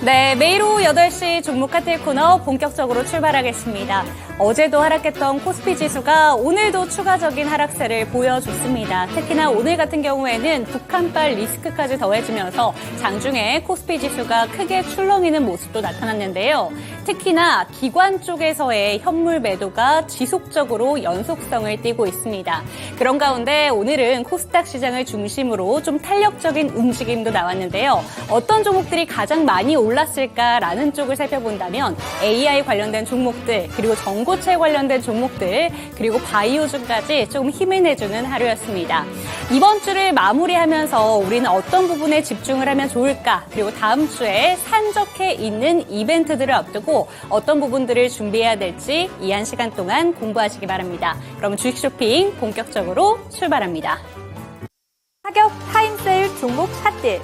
네, 매일 오후 8시 종목 카테일 코너 본격적으로 출발하겠습니다. 어제도 하락했던 코스피 지수가 오늘도 추가적인 하락세를 보여줬습니다. 특히나 오늘 같은 경우에는 북한발 리스크까지 더해지면서 장중에 코스피 지수가 크게 출렁이는 모습도 나타났는데요. 특히나 기관 쪽에서의 현물 매도가 지속적으로 연속성을 띠고 있습니다. 그런 가운데 오늘은 코스닥 시장을 중심으로 좀 탄력적인 움직임도 나왔는데요. 어떤 종목들이 가장 많이 올랐을까라는 쪽을 살펴본다면 AI 관련된 종목들, 그리고 전고체 관련된 종목들, 그리고 바이오주까지 조금 힘을 내주는 하루였습니다. 이번 주를 마무리하면서 우리는 어떤 부분에 집중을 하면 좋을까, 그리고 다음 주에 산적해 있는 이벤트들을 앞두고 어떤 부분들을 준비해야 될지 이 한 시간 동안 공부하시기 바랍니다. 그럼 주식 쇼핑 본격적으로 출발합니다. 가격 타임세일 종목 샷딜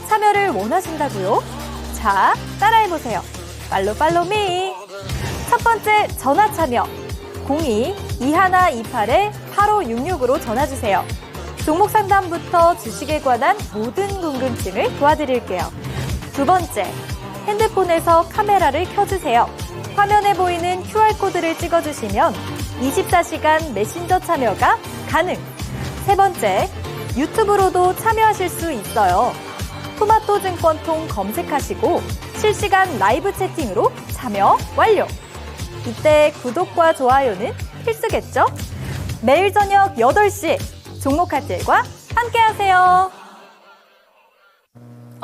참여를 원하신다고요? 자, 따라해보세요. 팔로미. 첫 번째 전화 참여 02-2128-8566으로 전화주세요. 종목 상담부터 주식에 관한 모든 궁금증을 도와드릴게요. 두 번째, 핸드폰에서 카메라를 켜주세요. 화면에 보이는 QR코드를 찍어주시면 24시간 메신저 참여가 가능. 세 번째, 유튜브로도 참여하실 수 있어요. 토마토증권통 검색하시고 실시간 라이브 채팅으로 참여 완료. 이때 구독과 좋아요는 필수겠죠? 매일 저녁 8시 종목 카텔과 함께하세요.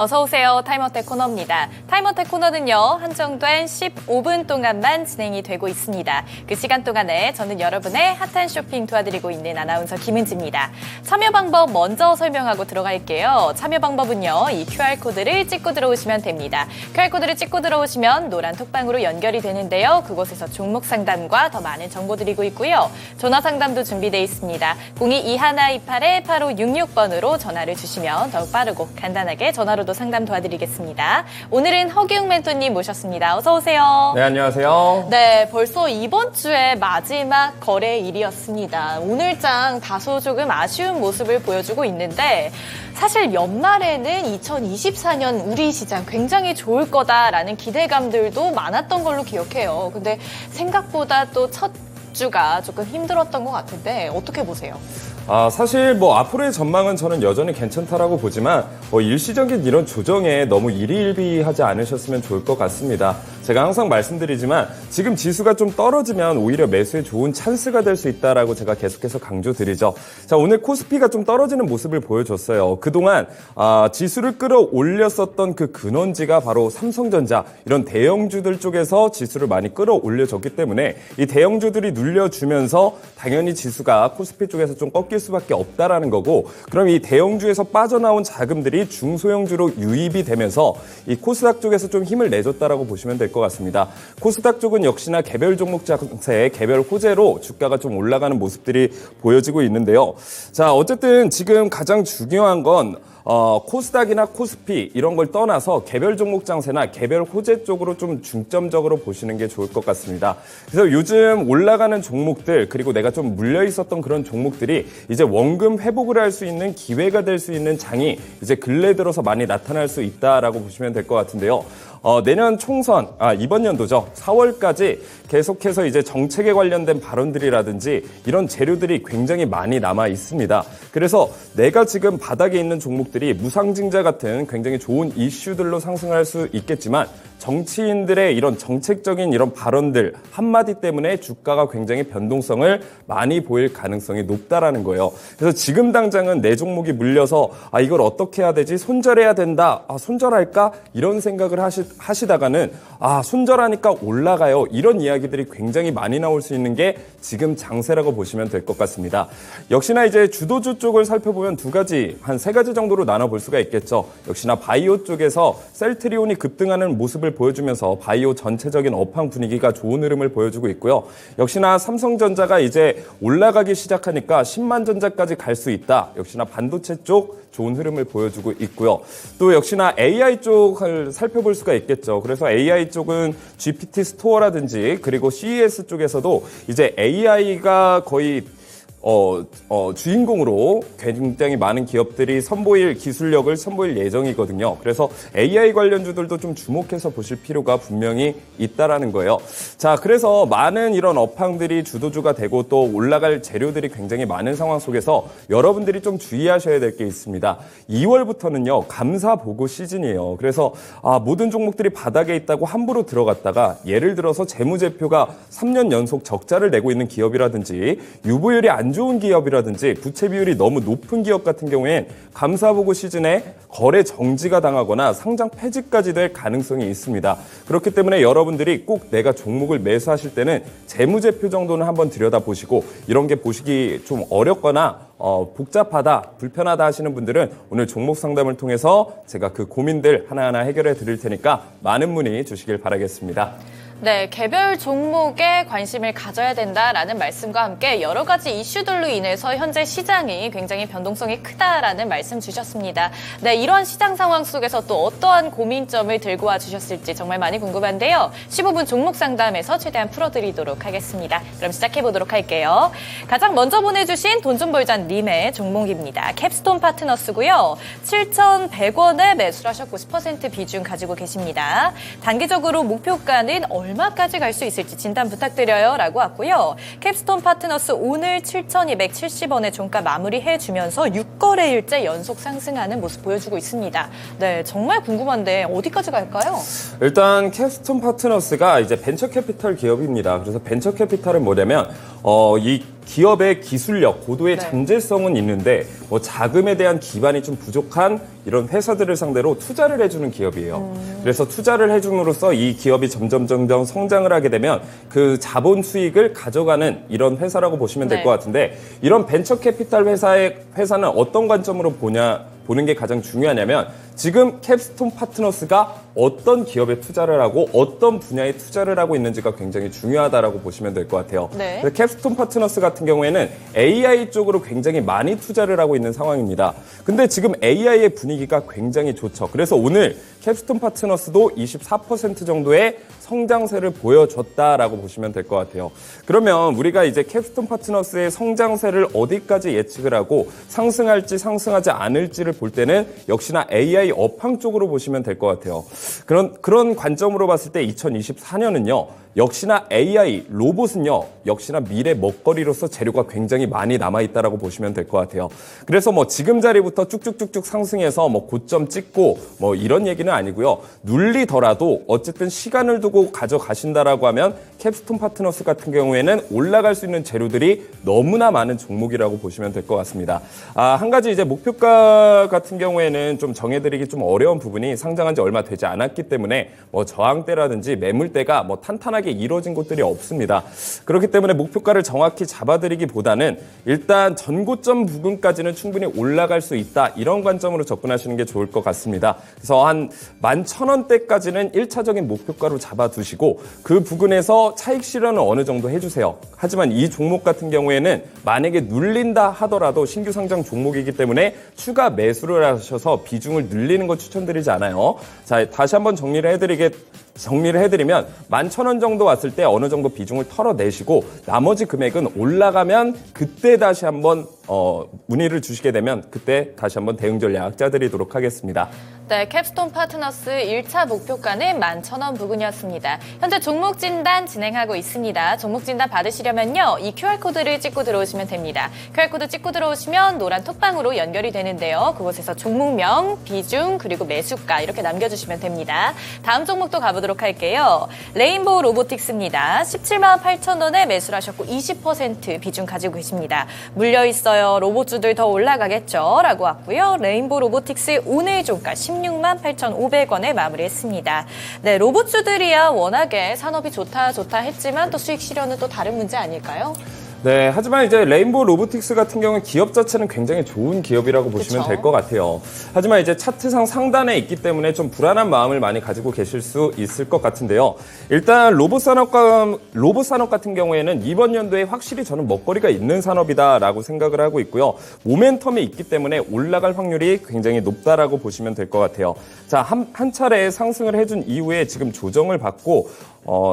어서 오세요. 타임어택 코너입니다. 타임어택 코너는요, 한정된 15분 동안만 진행이 되고 있습니다. 그 시간 동안에 저는 여러분의 핫한 쇼핑 도와드리고 있는 아나운서 김은지입니다. 참여 방법 먼저 설명하고 들어갈게요. 참여 방법은요, 이 QR코드를 찍고 들어오시면 됩니다. QR코드를 찍고 들어오시면 노란 톡방으로 연결이 되는데요. 그곳에서 종목 상담과 더 많은 정보 드리고 있고요. 전화 상담도 준비되어 있습니다. 02-2128-8566번으로 전화를 주시면 더욱 빠르고 간단하게 전화로 상담 도와드리겠습니다. 오늘은 허기웅 멘토님 모셨습니다. 어서 오세요. 네, 안녕하세요. 네, 벌써 이번 주의 마지막 거래일이었습니다. 오늘장 다소 조금 아쉬운 모습을 보여주고 있는데 사실 연말에는 2024년 우리 시장 굉장히 좋을 거다라는 기대감들도 많았던 걸로 기억해요. 근데 생각보다 또 첫 주가 조금 힘들었던 것 같은데 어떻게 보세요? 사실 앞으로의 전망은 저는 여전히 괜찮다라고 보지만 일시적인 이런 조정에 너무 일희일비하지 않으셨으면 좋을 것 같습니다. 제가 항상 말씀드리지만 지금 지수가 좀 떨어지면 오히려 매수에 좋은 찬스가 될 수 있다라고 제가 계속해서 강조드리죠. 자, 오늘 코스피가 좀 떨어지는 모습을 보여줬어요. 그동안 지수를 끌어올렸었던 그 근원지가 바로 삼성전자, 이런 대형주들 쪽에서 지수를 많이 끌어올려줬기 때문에 이 대형주들이 눌려주면서 당연히 지수가 코스피 쪽에서 좀 꺾일 수밖에 없다라는 거고, 그럼 이 대형주에서 빠져나온 자금들이 중소형주로 유입이 되면서 이 코스닥 쪽에서 좀 힘을 내줬다라고 보시면 될 것 같습니다. 코스닥 쪽은 역시나 개별 종목 장세, 개별 호재로 주가가 좀 올라가는 모습들이 보여지고 있는데요. 자, 어쨌든 지금 가장 중요한 건 코스닥이나 코스피 이런 걸 떠나서 개별 종목 장세나 개별 호재 쪽으로 좀 중점적으로 보시는 게 좋을 것 같습니다. 그래서 요즘 올라가는 종목들, 그리고 내가 좀 물려 있었던 그런 종목들이 이제 원금 회복을 할 수 있는 기회가 될 수 있는 장이 이제 근래 들어서 많이 나타날 수 있다라고 보시면 될 것 같은데요. 내년 총선, 이번 연도죠. 4월까지 계속해서 이제 정책에 관련된 발언들이라든지 이런 재료들이 굉장히 많이 남아 있습니다. 그래서 내가 지금 바닥에 있는 종목들이 무상증자 같은 굉장히 좋은 이슈들로 상승할 수 있겠지만 정치인들의 이런 정책적인 이런 발언들 한마디 때문에 주가가 굉장히 변동성을 많이 보일 가능성이 높다라는 거예요. 그래서 지금 당장은 내 종목이 물려서 이걸 어떻게 해야 되지? 손절해야 된다. 손절할까? 이런 생각을 하시다가는 손절하니까 올라가요. 이런 이야기들이 굉장히 많이 나올 수 있는 게 지금 장세라고 보시면 될 것 같습니다. 역시나 이제 주도주 쪽을 살펴보면 한 세 가지 정도로 나눠볼 수가 있겠죠. 역시나 바이오 쪽에서 셀트리온이 급등하는 모습을 보여주면서 바이오 전체적인 업황 분위기가 좋은 흐름을 보여주고 있고요. 역시나 삼성전자가 이제 올라가기 시작하니까 10만 전자까지 갈 수 있다. 역시나 반도체 쪽 좋은 흐름을 보여주고 있고요. 또 역시나 AI 쪽을 살펴볼 수가 있겠죠. 그래서 AI 쪽은 GPT 스토어라든지 그리고 CES 쪽에서도 이제 AI가 거의 주인공으로 굉장히 많은 기업들이 기술력을 선보일 예정이거든요. 그래서 AI 관련주들도 좀 주목해서 보실 필요가 분명히 있다라는 거예요. 자, 그래서 많은 이런 업황들이 주도주가 되고 또 올라갈 재료들이 굉장히 많은 상황 속에서 여러분들이 좀 주의하셔야 될 게 있습니다. 2월부터는요, 감사 보고 시즌이에요. 그래서 모든 종목들이 바닥에 있다고 함부로 들어갔다가 예를 들어서 재무제표가 3년 연속 적자를 내고 있는 기업이라든지 유보율이 안 좋은 기업이라든지 부채 비율이 너무 높은 기업 같은 경우엔 감사보고 시즌에 거래 정지가 당하거나 상장 폐지까지 될 가능성이 있습니다. 그렇기 때문에 여러분들이 꼭 내가 종목을 매수하실 때는 재무제표 정도는 한번 들여다보시고 이런 게 보시기 좀 어렵거나 복잡하다, 불편하다 하시는 분들은 오늘 종목 상담을 통해서 제가 그 고민들 하나하나 해결해 드릴 테니까 많은 문의 주시길 바라겠습니다. 네, 개별 종목에 관심을 가져야 된다라는 말씀과 함께 여러 가지 이슈들로 인해서 현재 시장이 굉장히 변동성이 크다라는 말씀 주셨습니다. 네, 이런 시장 상황 속에서 또 어떠한 고민점을 들고 와 주셨을지 정말 많이 궁금한데요. 15분 종목 상담에서 최대한 풀어드리도록 하겠습니다. 그럼 시작해보도록 할게요. 가장 먼저 보내주신 돈 좀 벌자 님의 종목입니다. 캡스톤 파트너스고요. 7,100원에 매수를 하셨고 10% 비중 가지고 계십니다. 단기적으로 목표가는 얼마까지 갈 수 있을지 진단 부탁드려요 라고 왔고요. 캡스톤 파트너스 오늘 7,270원의 종가 마무리해주면서 6거래일째 연속 상승하는 모습 보여주고 있습니다. 네, 정말 궁금한데 어디까지 갈까요? 일단 캡스톤 파트너스가 이제 벤처 캐피털 기업입니다. 그래서 벤처 캐피털은 뭐냐면 이 기업의 기술력, 고도의 잠재성은 있는데 뭐 자금에 대한 기반이 좀 부족한 이런 회사들을 상대로 투자를 해주는 기업이에요. 그래서 투자를 해줌으로써 이 기업이 점점 성장을 하게 되면 그 자본 수익을 가져가는 이런 회사라고 보시면 될 것 같은데 이런 벤처 캐피탈 회사는 어떤 관점으로 보는 게 가장 중요하냐면 지금 캡스톤 파트너스가 어떤 기업에 투자를 하고 어떤 분야에 투자를 하고 있는지가 굉장히 중요하다라고 보시면 될 것 같아요. 네. 그래서 캡스톤 파트너스 같은 경우에는 AI 쪽으로 굉장히 많이 투자를 하고 있는 상황입니다. 근데 지금 AI의 분위기가 굉장히 좋죠. 그래서 오늘 캡스톤 파트너스도 24% 정도의 성장세를 보여줬다라고 보시면 될 것 같아요. 그러면 우리가 이제 캡스톤 파트너스의 성장세를 어디까지 예측을 하고 상승할지 상승하지 않을지를 볼 때는 역시나 AI 업황 쪽으로 보시면 될 것 같아요. 그런 관점으로 봤을 때 2024년은요. 역시나 AI, 로봇은요. 역시나 미래 먹거리로서 재료가 굉장히 많이 남아있다라고 보시면 될 것 같아요. 그래서 뭐 지금 자리부터 쭉쭉쭉쭉 상승해서 뭐 고점 찍고 뭐 이런 얘기는 아니고요. 눌리더라도 어쨌든 시간을 두고 가져가신다라고 하면 캡스톤 파트너스 같은 경우에는 올라갈 수 있는 재료들이 너무나 많은 종목이라고 보시면 될 것 같습니다. 한 가지 이제 목표가 같은 경우에는 좀 정해드리기 좀 어려운 부분이 상장한 지 얼마 되지 않았기 때문에 뭐 저항대라든지 매물대가 뭐 탄탄하게 이루어진 곳들이 없습니다. 그렇기 때문에 목표가를 정확히 잡아드리기보다는 일단 전고점 부근까지는 충분히 올라갈 수 있다. 이런 관점으로 접근하시는 게 좋을 것 같습니다. 그래서 한 11,000원대까지는 1차적인 목표가로 잡아두시고 그 부근에서 차익 실현을 어느 정도 해주세요. 하지만 이 종목 같은 경우에는 만약에 눌린다 하더라도 신규 상장 종목이기 때문에 추가 매수를 하셔서 비중을 늘리는 거 추천드리지 않아요. 자, 다시 한번 정리를 해드리면 11,000원 정도 왔을 때 어느 정도 비중을 털어내시고 나머지 금액은 올라가면 그때 다시 한번 문의를 주시게 되면 그때 다시 한번 대응 전략 짜드리도록 하겠습니다. 네, 캡스톤 파트너스 1차 목표가는 11,000원 부근이었습니다. 현재 종목 진단 진행하고 있습니다. 종목 진단 받으시려면요. 이 QR코드를 찍고 들어오시면 됩니다. QR코드 찍고 들어오시면 노란 톡방으로 연결이 되는데요. 그곳에서 종목명, 비중, 그리고 매수가 이렇게 남겨주시면 됩니다. 다음 종목도 가보도록 할게요. 레인보우 로보틱스입니다. 17만 8,000원에 매수를 하셨고 20% 비중 가지고 계십니다. 물려있어요. 로봇주들 더 올라가겠죠? 라고 왔고요. 레인보우 로보틱스 오늘 종가 16만 8,500원에 마무리했습니다. 네, 로봇주들이야 워낙에 산업이 좋다 했지만 또 수익 실현은 또 다른 문제 아닐까요? 네, 하지만 이제 레인보우 로보틱스 같은 경우는 기업 자체는 굉장히 좋은 기업이라고 보시면 될 것 같아요. 하지만 이제 차트상 상단에 있기 때문에 좀 불안한 마음을 많이 가지고 계실 수 있을 것 같은데요. 일단 로봇 산업 같은 경우에는 이번 연도에 확실히 저는 먹거리가 있는 산업이다라고 생각을 하고 있고요. 모멘텀이 있기 때문에 올라갈 확률이 굉장히 높다라고 보시면 될 것 같아요. 자, 한 차례 상승을 해준 이후에 지금 조정을 받고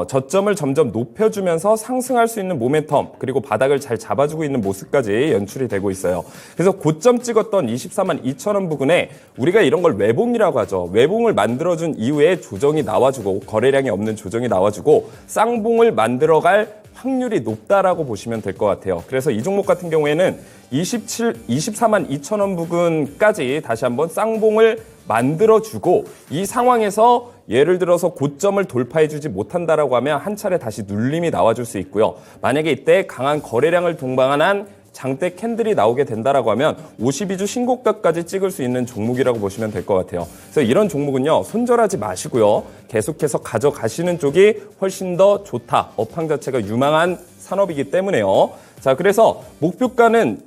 저점을 점점 높여주면서 상승할 수 있는 모멘텀 그리고 바닥을 잘 잡아주고 있는 모습까지 연출이 되고 있어요. 그래서 고점 찍었던 24만 2천 원 부근에 우리가 이런 걸 외봉이라고 하죠. 외봉을 만들어준 이후에 조정이 나와주고 거래량이 없는 조정이 나와주고 쌍봉을 만들어갈 확률이 높다라고 보시면 될 것 같아요. 그래서 이 종목 같은 경우에는 24만 2천 원 부근까지 다시 한번 쌍봉을 만들어주고 이 상황에서 예를 들어서 고점을 돌파해주지 못한다라고 하면 한 차례 다시 눌림이 나와줄 수 있고요. 만약에 이때 강한 거래량을 동반한 장대 캔들이 나오게 된다라고 하면 52주 신고가까지 찍을 수 있는 종목이라고 보시면 될 것 같아요. 그래서 이런 종목은요, 손절하지 마시고요. 계속해서 가져가시는 쪽이 훨씬 더 좋다. 업황 자체가 유망한 산업이기 때문에요. 자, 그래서 목표가는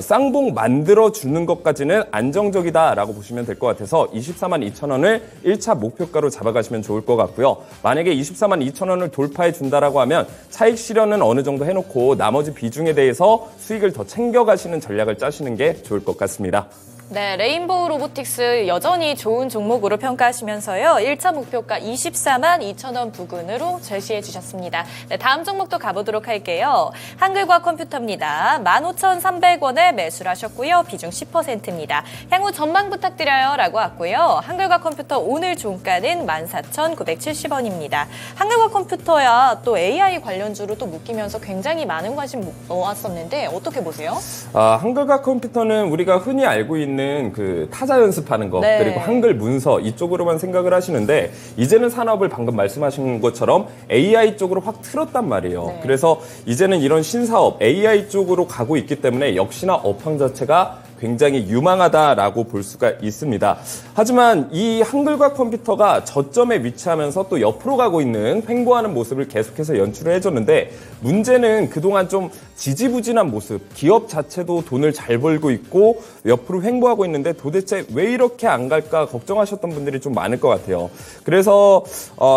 쌍봉 만들어주는 것까지는 안정적이다라고 보시면 될 것 같아서 24만 2천 원을 1차 목표가로 잡아가시면 좋을 것 같고요. 만약에 24만 2천 원을 돌파해 준다라고 하면 차익 실현은 어느 정도 해놓고 나머지 비중에 대해서 수익을 더 챙겨가시는 전략을 짜시는 게 좋을 것 같습니다. 네, 레인보우 로보틱스 여전히 좋은 종목으로 평가하시면서요. 1차 목표가 24만 2천 원 부근으로 제시해 주셨습니다. 네, 다음 종목도 가보도록 할게요. 한글과 컴퓨터입니다. 15,300원에 매수를 하셨고요. 비중 10%입니다. 향후 전망 부탁드려요 라고 왔고요. 한글과 컴퓨터 오늘 종가는 14,970원입니다. 한글과 컴퓨터야 또 AI 관련주로 또 묶이면서 굉장히 많은 관심 모았었는데 어떻게 보세요? 한글과 컴퓨터는 우리가 흔히 알고 있는 그 타자 연습하는 거 네. 그리고 한글 문서 이쪽으로만 생각을 하시는데 이제는 산업을 방금 말씀하신 것처럼 AI 쪽으로 확 틀었단 말이에요. 네. 그래서 이제는 이런 신사업 AI 쪽으로 가고 있기 때문에 역시나 업황 자체가 굉장히 유망하다라고 볼 수가 있습니다. 하지만 이 한글과 컴퓨터가 저점에 위치하면서 또 옆으로 가고 있는 횡보하는 모습을 계속해서 연출을 해줬는데 문제는 그동안 좀 지지부진한 모습, 기업 자체도 돈을 잘 벌고 있고 옆으로 횡보하고 있는데 도대체 왜 이렇게 안 갈까 걱정하셨던 분들이 좀 많을 것 같아요. 그래서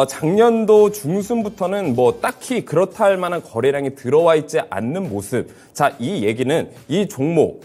작년도 중순부터는 뭐 딱히 그렇다 할 만한 거래량이 들어와 있지 않는 모습. 자, 이 얘기는 이 종목,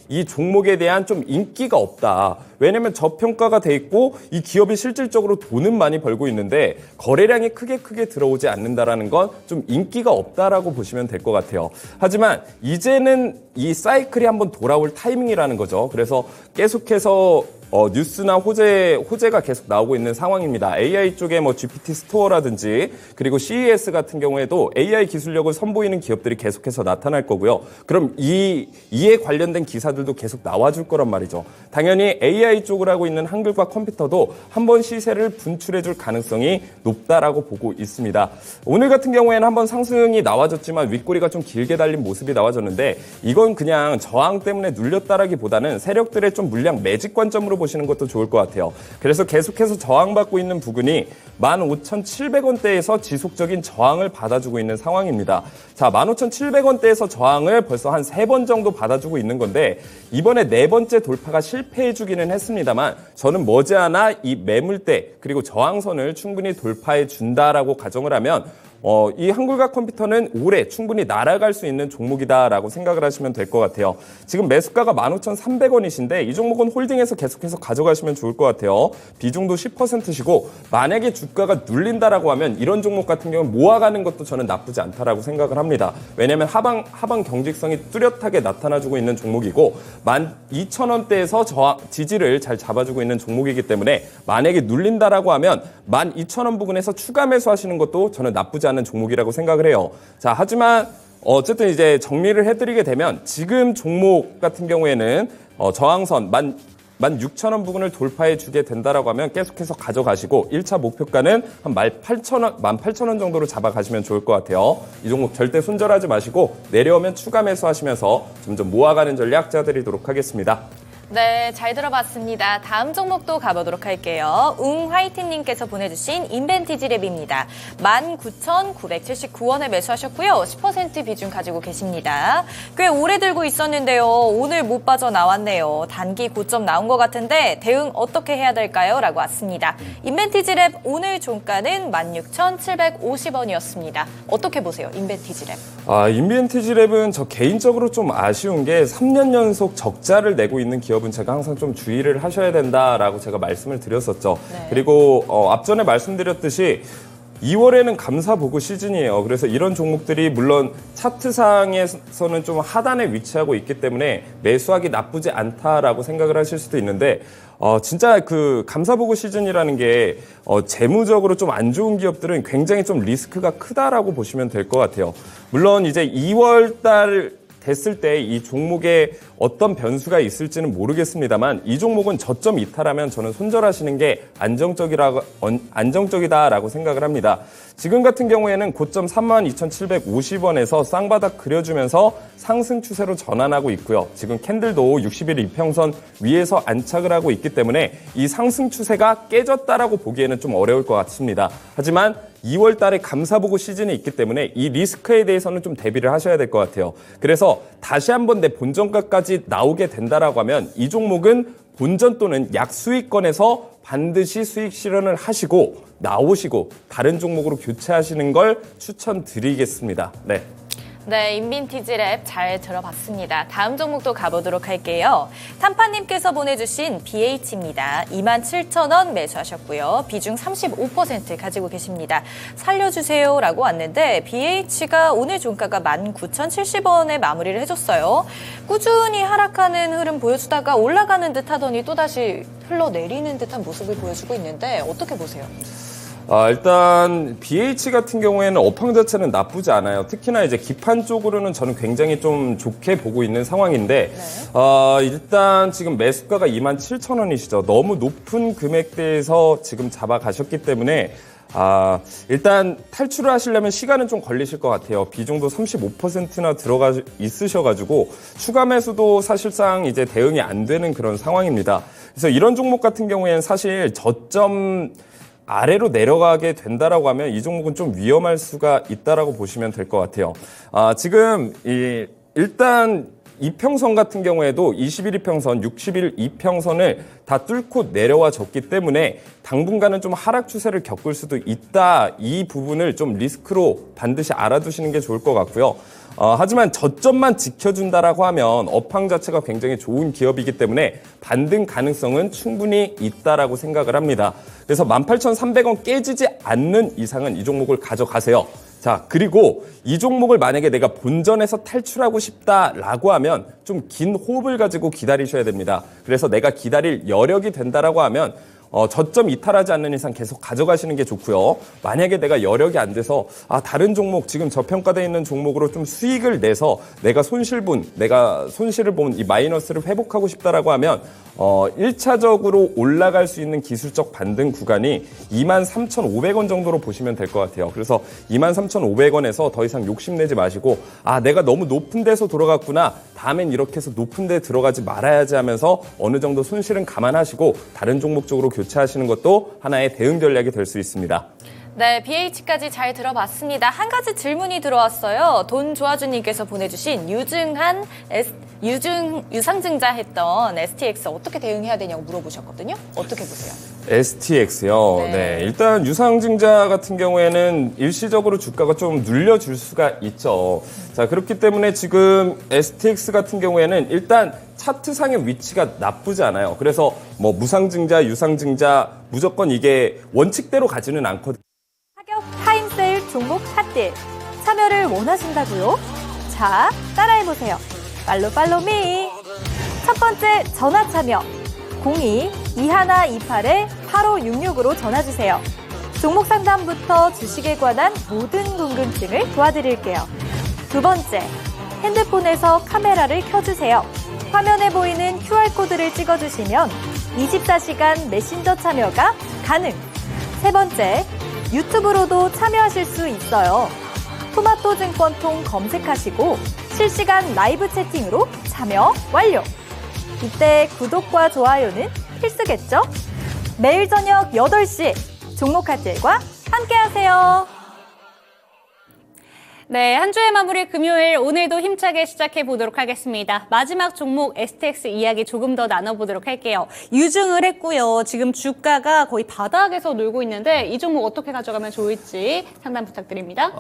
이 종목에 대한 좀 인기가 없다. 왜냐면 저평가가 돼 있고 이 기업이 실질적으로 돈은 많이 벌고 있는데 거래량이 크게 들어오지 않는다라는 건 좀 인기가 없다라고 보시면 될 것 같아요. 하지만 이제는 이 사이클이 한번 돌아올 타이밍이라는 거죠. 그래서 계속해서 뉴스나 호재가 계속 나오고 있는 상황입니다. AI 쪽에 뭐 GPT 스토어라든지 그리고 CES 같은 경우에도 AI 기술력을 선보이는 기업들이 계속해서 나타날 거고요. 그럼 이에 관련된 기사들도 계속 나와줄 거란 말이죠. 당연히 AI 쪽을 하고 있는 한글과 컴퓨터도 한번 시세를 분출해줄 가능성이 높다라고 보고 있습니다. 오늘 같은 경우에는 한번 상승이 나와줬지만 윗꼬리가 좀 길게 달린 모습이 나와줬는데 이건 그냥 저항 때문에 눌렸다라기보다는 세력들의 좀 물량 매직 관점으로 보시는 것도 좋을 것 같아요. 그래서 계속해서 저항받고 있는 부근이 15,700원대에서 지속적인 저항을 받아주고 있는 상황입니다. 자, 15,700원대에서 저항을 벌써 한 3번 정도 받아주고 있는 건데 이번에 4번째 돌파가 실패해주기는 했습니다만 저는 머지않아 이 매물대 그리고 저항선을 충분히 돌파해 준다라고 가정을 하면 이 한글과 컴퓨터는 올해 충분히 날아갈 수 있는 종목이다라고 생각을 하시면 될 것 같아요. 지금 매수가가 15,300원이신데 이 종목은 홀딩해서 계속해서 가져가시면 좋을 것 같아요. 비중도 10%시고 만약에 주가가 눌린다라고 하면 이런 종목 같은 경우는 모아가는 것도 저는 나쁘지 않다라고 생각을 합니다. 왜냐하면 하방 경직성이 뚜렷하게 나타나주고 있는 종목이고 12,000원대에서 지지를 잘 잡아주고 있는 종목이기 때문에 만약에 눌린다라고 하면 12,000원 부근에서 추가 매수하시는 것도 저는 나쁘지 않은 종목이라고 생각을 해요. 자, 하지만 어쨌든 이제 정리를 해드리게 되면 지금 종목 같은 경우에는 저항선 16,000원 부근을 돌파해 주게 된다라고 하면 계속해서 가져가시고 1차 목표가는 한 18,000원 정도로 잡아가시면 좋을 것 같아요. 이 종목 절대 손절하지 마시고 내려오면 추가 매수하시면서 점점 모아가는 전략 짜드리도록 하겠습니다. 네, 잘 들어봤습니다. 다음 종목도 가보도록 할게요. 화이팅님께서 보내주신 인벤티지랩입니다. 19,979원에 매수하셨고요. 10% 비중 가지고 계십니다. 꽤 오래 들고 있었는데요. 오늘 못 빠져나왔네요. 단기 고점 나온 것 같은데 대응 어떻게 해야 될까요? 라고 왔습니다. 인벤티지랩 오늘 종가는 16,750원이었습니다. 어떻게 보세요? 인벤티지랩. 인벤티지랩은 저 개인적으로 좀 아쉬운 게 3년 연속 적자를 내고 있는 기업은 제가 항상 좀 주의를 하셔야 된다라고 제가 말씀을 드렸었죠. 네. 그리고 앞전에 말씀드렸듯이 2월에는 감사 보고 시즌이에요. 그래서 이런 종목들이 물론 차트상에서는 좀 하단에 위치하고 있기 때문에 매수하기 나쁘지 않다라고 생각을 하실 수도 있는데 진짜 그 감사 보고 시즌이라는 게 재무적으로 좀 안 좋은 기업들은 굉장히 좀 리스크가 크다라고 보시면 될 것 같아요. 물론 이제 2월 달 됐을 때 이 종목에 어떤 변수가 있을지는 모르겠습니다만 이 종목은 저점 이탈하면 저는 손절하시는 게 안정적이다라고 생각을 합니다. 지금 같은 경우에는 고점 32,750원에서 쌍바닥 그려주면서 상승 추세로 전환하고 있고요. 지금 캔들도 60일 이평선 위에서 안착을 하고 있기 때문에 이 상승 추세가 깨졌다라고 보기에는 좀 어려울 것 같습니다. 하지만 2월 달에 감사보고 시즌이 있기 때문에 이 리스크에 대해서는 좀 대비를 하셔야 될 것 같아요. 그래서 다시 한번 내 본전가까지 나오게 된다라고 하면 이 종목은 본전 또는 약수익권에서 반드시 수익 실현을 하시고 나오시고 다른 종목으로 교체하시는 걸 추천드리겠습니다. 네. 네, 인빈티지랩 잘 들어봤습니다. 다음 종목도 가보도록 할게요. 탐파님께서 보내주신 BH입니다. 27,000원 매수하셨고요. 비중 35% 가지고 계십니다. 살려주세요라고 왔는데 BH가 오늘 종가가 19,070원에 마무리를 해줬어요. 꾸준히 하락하는 흐름 보여주다가 올라가는 듯 하더니 또다시 흘러내리는 듯한 모습을 보여주고 있는데 어떻게 보세요? 일단 BH 같은 경우에는 업황 자체는 나쁘지 않아요. 특히나 이제 기판 쪽으로는 저는 굉장히 좀 좋게 보고 있는 상황인데 일단 지금 매수가가 27,000원이시죠. 너무 높은 금액대에서 지금 잡아가셨기 때문에 일단 탈출을 하시려면 시간은 좀 걸리실 것 같아요. 비중도 35%나 들어가 있으셔가지고 추가 매수도 사실상 이제 대응이 안 되는 그런 상황입니다. 그래서 이런 종목 같은 경우에는 사실 저점 아래로 내려가게 된다라고 하면 이 종목은 좀 위험할 수가 있다라고 보시면 될 것 같아요. 지금 일단 이평선 같은 경우에도 21 이평선, 60일 이평선을 다 뚫고 내려와 줬기 때문에 당분간은 좀 하락 추세를 겪을 수도 있다. 이 부분을 좀 리스크로 반드시 알아두시는 게 좋을 것 같고요. 하지만 저점만 지켜준다라고 하면 업황 자체가 굉장히 좋은 기업이기 때문에 반등 가능성은 충분히 있다라고 생각을 합니다. 그래서 18,300원 깨지지 않는 이상은 이 종목을 가져가세요. 자, 그리고 이 종목을 만약에 내가 본전에서 탈출하고 싶다라고 하면 좀 긴 호흡을 가지고 기다리셔야 됩니다. 그래서 내가 기다릴 여력이 된다라고 하면 저점 이탈하지 않는 이상 계속 가져가시는 게 좋고요. 만약에 내가 여력이 안 돼서 다른 종목 지금 저평가되어 있는 종목으로 좀 수익을 내서 내가 손실을 본 이 마이너스를 회복하고 싶다라고 하면 1차적으로 올라갈 수 있는 기술적 반등 구간이 23,500원 정도로 보시면 될 것 같아요. 그래서 23,500원에서 더 이상 욕심내지 마시고 내가 너무 높은 데서 돌아갔구나. 다음엔 이렇게 해서 높은 데 들어가지 말아야지 하면서 어느 정도 손실은 감안하시고 다른 종목 쪽으로 교체하시는 것도 하나의 대응 전략이 될 수 있습니다. 네, BH까지 잘 들어봤습니다. 한 가지 질문이 들어왔어요. 돈 조아주님께서 보내주신 유상증자 했던 STX 어떻게 대응해야 되냐고 물어보셨거든요. 어떻게 보세요? STX요. 네. 일단 유상증자 같은 경우에는 일시적으로 주가가 좀 눌려줄 수가 있죠. 자, 그렇기 때문에 지금 STX 같은 경우에는 일단 차트상의 위치가 나쁘지 않아요. 그래서 뭐 무상증자, 유상증자 무조건 이게 원칙대로 가지는 않거든요. 가격 타임세일 종목 핫딜 참여를 원하신다고요? 자, 따라해보세요. 팔로미. 첫 번째 전화 참여 02-2128-8566으로 전화주세요. 종목 상담부터 주식에 관한 모든 궁금증을 도와드릴게요. 두 번째, 핸드폰에서 카메라를 켜주세요. 화면에 보이는 QR코드를 찍어주시면 24시간 메신저 참여가 가능. 세 번째, 유튜브로도 참여하실 수 있어요. 토마토증권통 검색하시고 실시간 라이브 채팅으로 참여 완료. 이때 구독과 좋아요는 필수겠죠? 매일 저녁 8시 종목 핫딜과 함께하세요. 네, 한 주의 마무리 금요일 오늘도 힘차게 시작해 보도록 하겠습니다. 마지막 종목 STX 이야기 조금 더 나눠보도록 할게요. 유증을 했고요. 지금 주가가 거의 바닥에서 놀고 있는데 이 종목 어떻게 가져가면 좋을지 상담 부탁드립니다.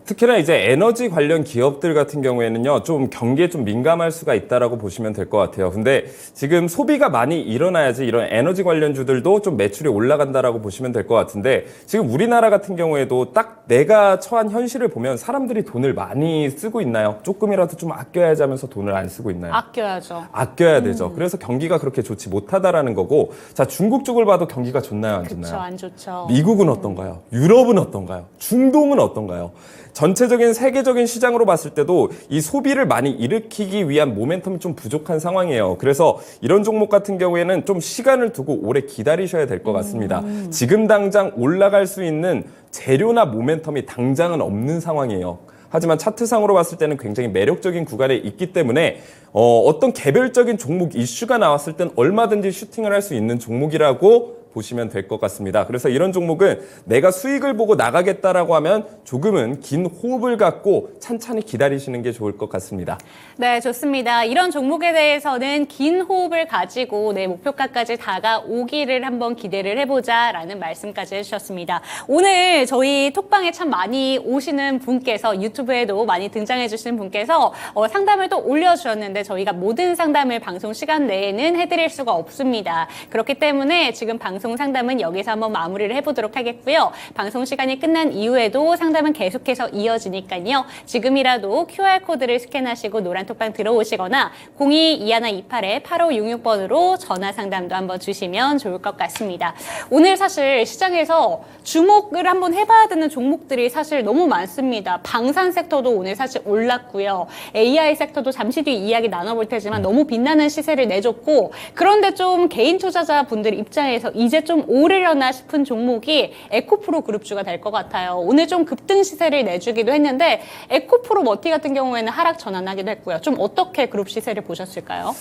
특히나 이제 에너지 관련 기업들 같은 경우에는요, 좀 경기에 좀 민감할 수가 있다라고 보시면 될 것 같아요. 근데 지금 소비가 많이 일어나야지 이런 에너지 관련주들도 좀 매출이 올라간다라고 보시면 될 것 같은데 지금 우리나라 같은 경우에도 딱 내가 처한 현실을 보면 사람들이 돈을 많이 쓰고 있나요? 조금이라도 좀 아껴야지 하면서 돈을 안 쓰고 있나요? 아껴야죠. 아껴야 되죠. 그래서 경기가 그렇게 좋지 못하다라는 거고, 자, 중국 쪽을 봐도 경기가 좋나요, 안 그렇죠, 좋나요? 안 좋죠. 미국은 어떤가요? 유럽은 어떤가요? 중동은 어떤가요? 전체적인 세계적인 시장으로 봤을 때도 이 소비를 많이 일으키기 위한 모멘텀이 좀 부족한 상황이에요. 그래서 이런 종목 같은 경우에는 좀 시간을 두고 오래 기다리셔야 될 것 같습니다. 지금 당장 올라갈 수 있는 재료나 모멘텀이 당장은 없는 상황이에요. 하지만 차트상으로 봤을 때는 굉장히 매력적인 구간에 있기 때문에 어떤 개별적인 종목 이슈가 나왔을 땐 얼마든지 슈팅을 할 수 있는 종목이라고 보시면 될 것 같습니다. 그래서 이런 종목은 내가 수익을 보고 나가겠다라고 하면 조금은 긴 호흡을 갖고 찬찬히 기다리시는 게 좋을 것 같습니다. 네, 좋습니다. 이런 종목에 대해서는 긴 호흡을 가지고 내 목표가까지 다가오기를 한번 기대를 해보자라는 말씀까지 해주셨습니다. 오늘 저희 톡방에 참 많이 오시는 분께서 유튜브에도 많이 등장해 주시는 분께서 상담을 또 올려주셨는데 저희가 모든 상담을 방송 시간 내에는 해드릴 수가 없습니다. 그렇기 때문에 지금 방송 상담은 여기서 한번 마무리를 해보도록 하겠고요. 방송 시간이 끝난 이후에도 상담은 계속해서 이어지니까요. 지금이라도 QR코드를 스캔하시고 노란 톡방 들어오시거나 022128-8566번으로 전화 상담도 한번 주시면 좋을 것 같습니다. 오늘 사실 시장에서 주목을 한번 해봐야 되는 종목들이 사실 너무 많습니다. 방산 섹터도 오늘 사실 올랐고요. AI 섹터도 잠시 뒤 이야기 나눠볼 테지만 너무 빛나는 시세를 내줬고, 그런데 좀 개인 투자자분들 입장에서 이제 좀 오르려나 싶은 종목이 에코프로 그룹주가 될 것 같아요. 오늘 좀 급등 시세를 내주기도 했는데 에코프로 머티 같은 경우에는 하락 전환하기도 했고요. 좀 어떻게 그룹 시세를 보셨을까요?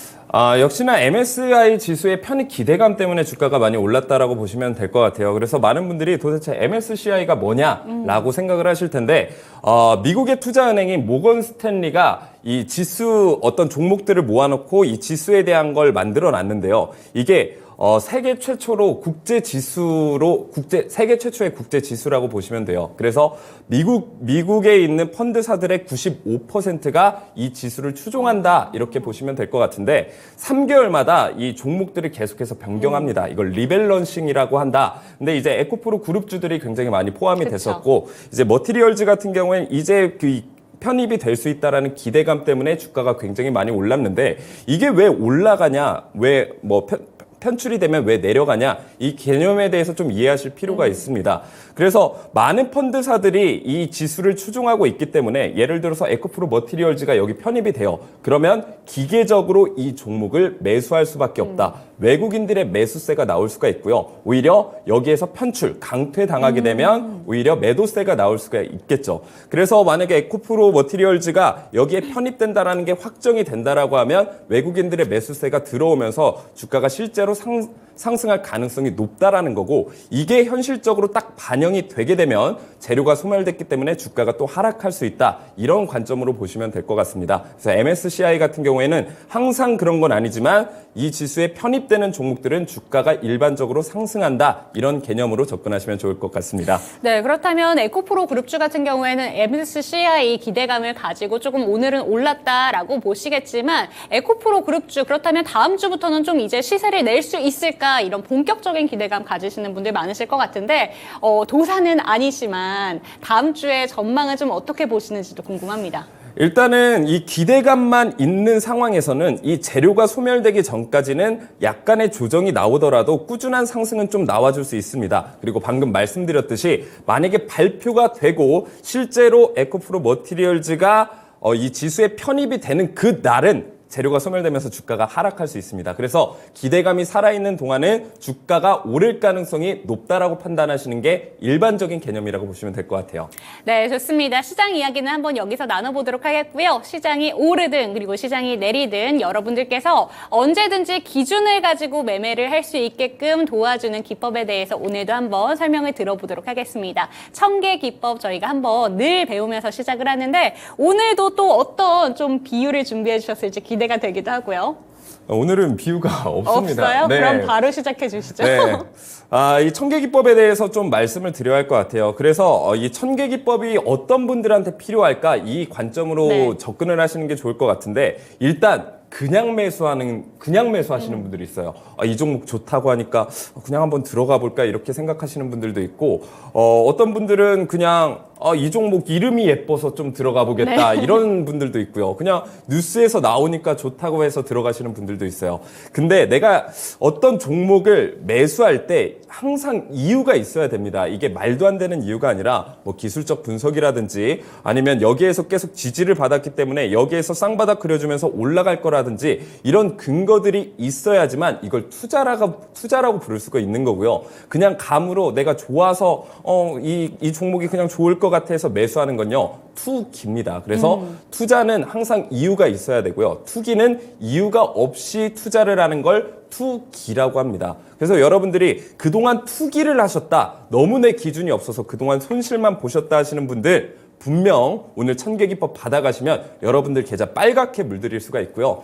역시나 MSCI 지수의 편입 기대감 때문에 주가가 많이 올랐다라고 보시면 될 것 같아요. 그래서 많은 분들이 도대체 MSCI가 뭐냐라고 생각을 하실 텐데, 미국의 투자은행인 모건 스탠리가 이 지수 어떤 종목들을 모아놓고 이 지수에 대한 걸 만들어 놨는데요. 이게 세계 최초의 국제 지수라고 보시면 돼요. 그래서 미국에 있는 펀드사들의 95%가 이 지수를 추종한다, 이렇게 보시면 될 것 같은데 3개월마다 이 종목들을 계속해서 변경합니다. 이걸 리밸런싱이라고 한다. 근데 이제 에코프로 그룹주들이 굉장히 많이 포함이 됐었고, 이제 머티리얼즈 같은 경우에는 이제 편입이 될 수 있다라는 기대감 때문에 주가가 굉장히 많이 올랐는데, 이게 왜 올라가냐, 왜 편출이 되면 왜 내려가냐, 이 개념에 대해서 좀 이해하실 필요가 있습니다. 그래서 많은 펀드사들이 이 지수를 추종하고 있기 때문에 예를 들어서 에코프로 머티리얼즈가 여기 편입이 돼요. 그러면 기계적으로 이 종목을 매수할 수밖에 없다. 외국인들의 매수세가 나올 수가 있고요. 오히려 여기에서 편출, 강퇴당하게 되면 오히려 매도세가 나올 수가 있겠죠. 그래서 만약에 에코프로 머티리얼즈가 여기에 편입된다라는 게 확정이 된다라고 하면 외국인들의 매수세가 들어오면서 주가가 실제로 상승할 가능성이 높다라는 거고, 이게 현실적으로 딱 반영이 되게 되면 재료가 소멸됐기 때문에 주가가 또 하락할 수 있다, 이런 관점으로 보시면 될 것 같습니다. 그래서 MSCI 같은 경우에는 항상 그런 건 아니지만 이 지수에 편입되는 종목들은 주가가 일반적으로 상승한다, 이런 개념으로 접근하시면 좋을 것 같습니다. 네, 그렇다면 에코프로 그룹주 같은 경우에는 MSCI 기대감을 가지고 조금 오늘은 올랐다라고 보시겠지만, 에코프로 그룹주 그렇다면 다음 주부터는 좀 이제 시세를 낼 수 있을까, 이런 본격적인 기대감 가지시는 분들 많으실 것 같은데, 도사는 아니지만 다음 주에 전망은 좀 어떻게 보시는지도 궁금합니다. 일단은 이 기대감만 있는 상황에서는 이 재료가 소멸되기 전까지는 약간의 조정이 나오더라도 꾸준한 상승은 좀 나와줄 수 있습니다. 그리고 방금 말씀드렸듯이 만약에 발표가 되고 실제로 에코프로 머티리얼즈가 이 지수에 편입이 되는 그 날은 재료가 소멸되면서 주가가 하락할 수 있습니다. 그래서 기대감이 살아있는 동안은 주가가 오를 가능성이 높다라고 판단하시는 게 일반적인 개념이라고 보시면 될 것 같아요. 네, 좋습니다. 시장 이야기는 한번 여기서 나눠보도록 하겠고요. 시장이 오르든 그리고 시장이 내리든 여러분들께서 언제든지 기준을 가지고 매매를 할 수 있게끔 도와주는 기법에 대해서 오늘도 한번 설명을 들어보도록 하겠습니다. 천개 기법 저희가 한번 늘 배우면서 시작을 하는데 오늘도 또 어떤 좀 비유를 준비해 주셨을지 기대가 되기도 하고요. 오늘은 비유가 없습니다. 없어요? 네. 그럼 바로 시작해 주시죠. 네. 이 천계기법에 대해서 좀 말씀을 드려야 할 것 같아요. 그래서 이 천계기법이 어떤 분들한테 필요할까 이 관점으로 네. 접근을 하시는 게 좋을 것 같은데 일단 그냥 매수하시는 분들이 있어요. 이 종목 좋다고 하니까 그냥 한번 들어가 볼까 이렇게 생각하시는 분들도 있고 어떤 분들은 그냥 이 종목 이름이 예뻐서 좀 들어가 보겠다 이런 분들도 있고요. 그냥 뉴스에서 나오니까 좋다고 해서 들어가시는 분들도 있어요. 근데 내가 어떤 종목을 매수할 때 항상 이유가 있어야 됩니다. 이게 말도 안 되는 이유가 아니라 뭐 기술적 분석이라든지 아니면 여기에서 계속 지지를 받았기 때문에 여기에서 쌍바닥 그려주면서 올라갈 거라든지 이런 근거들이 있어야지만 이걸 투자라고 부를 수가 있는 거고요. 그냥 감으로 내가 좋아서 이 종목이 그냥 좋을 것 같아서 매수하는 건요. 투기입니다. 그래서 투자는 항상 이유가 있어야 되고요. 투기는 이유가 없이 투자를 하는 걸 투기라고 합니다. 그래서 여러분들이 그동안 투기를 하셨다. 너무 내 기준이 없어서 그동안 손실만 보셨다 하시는 분들 분명 오늘 천계기법 받아가시면 여러분들 계좌 빨갛게 물들일 수가 있고요.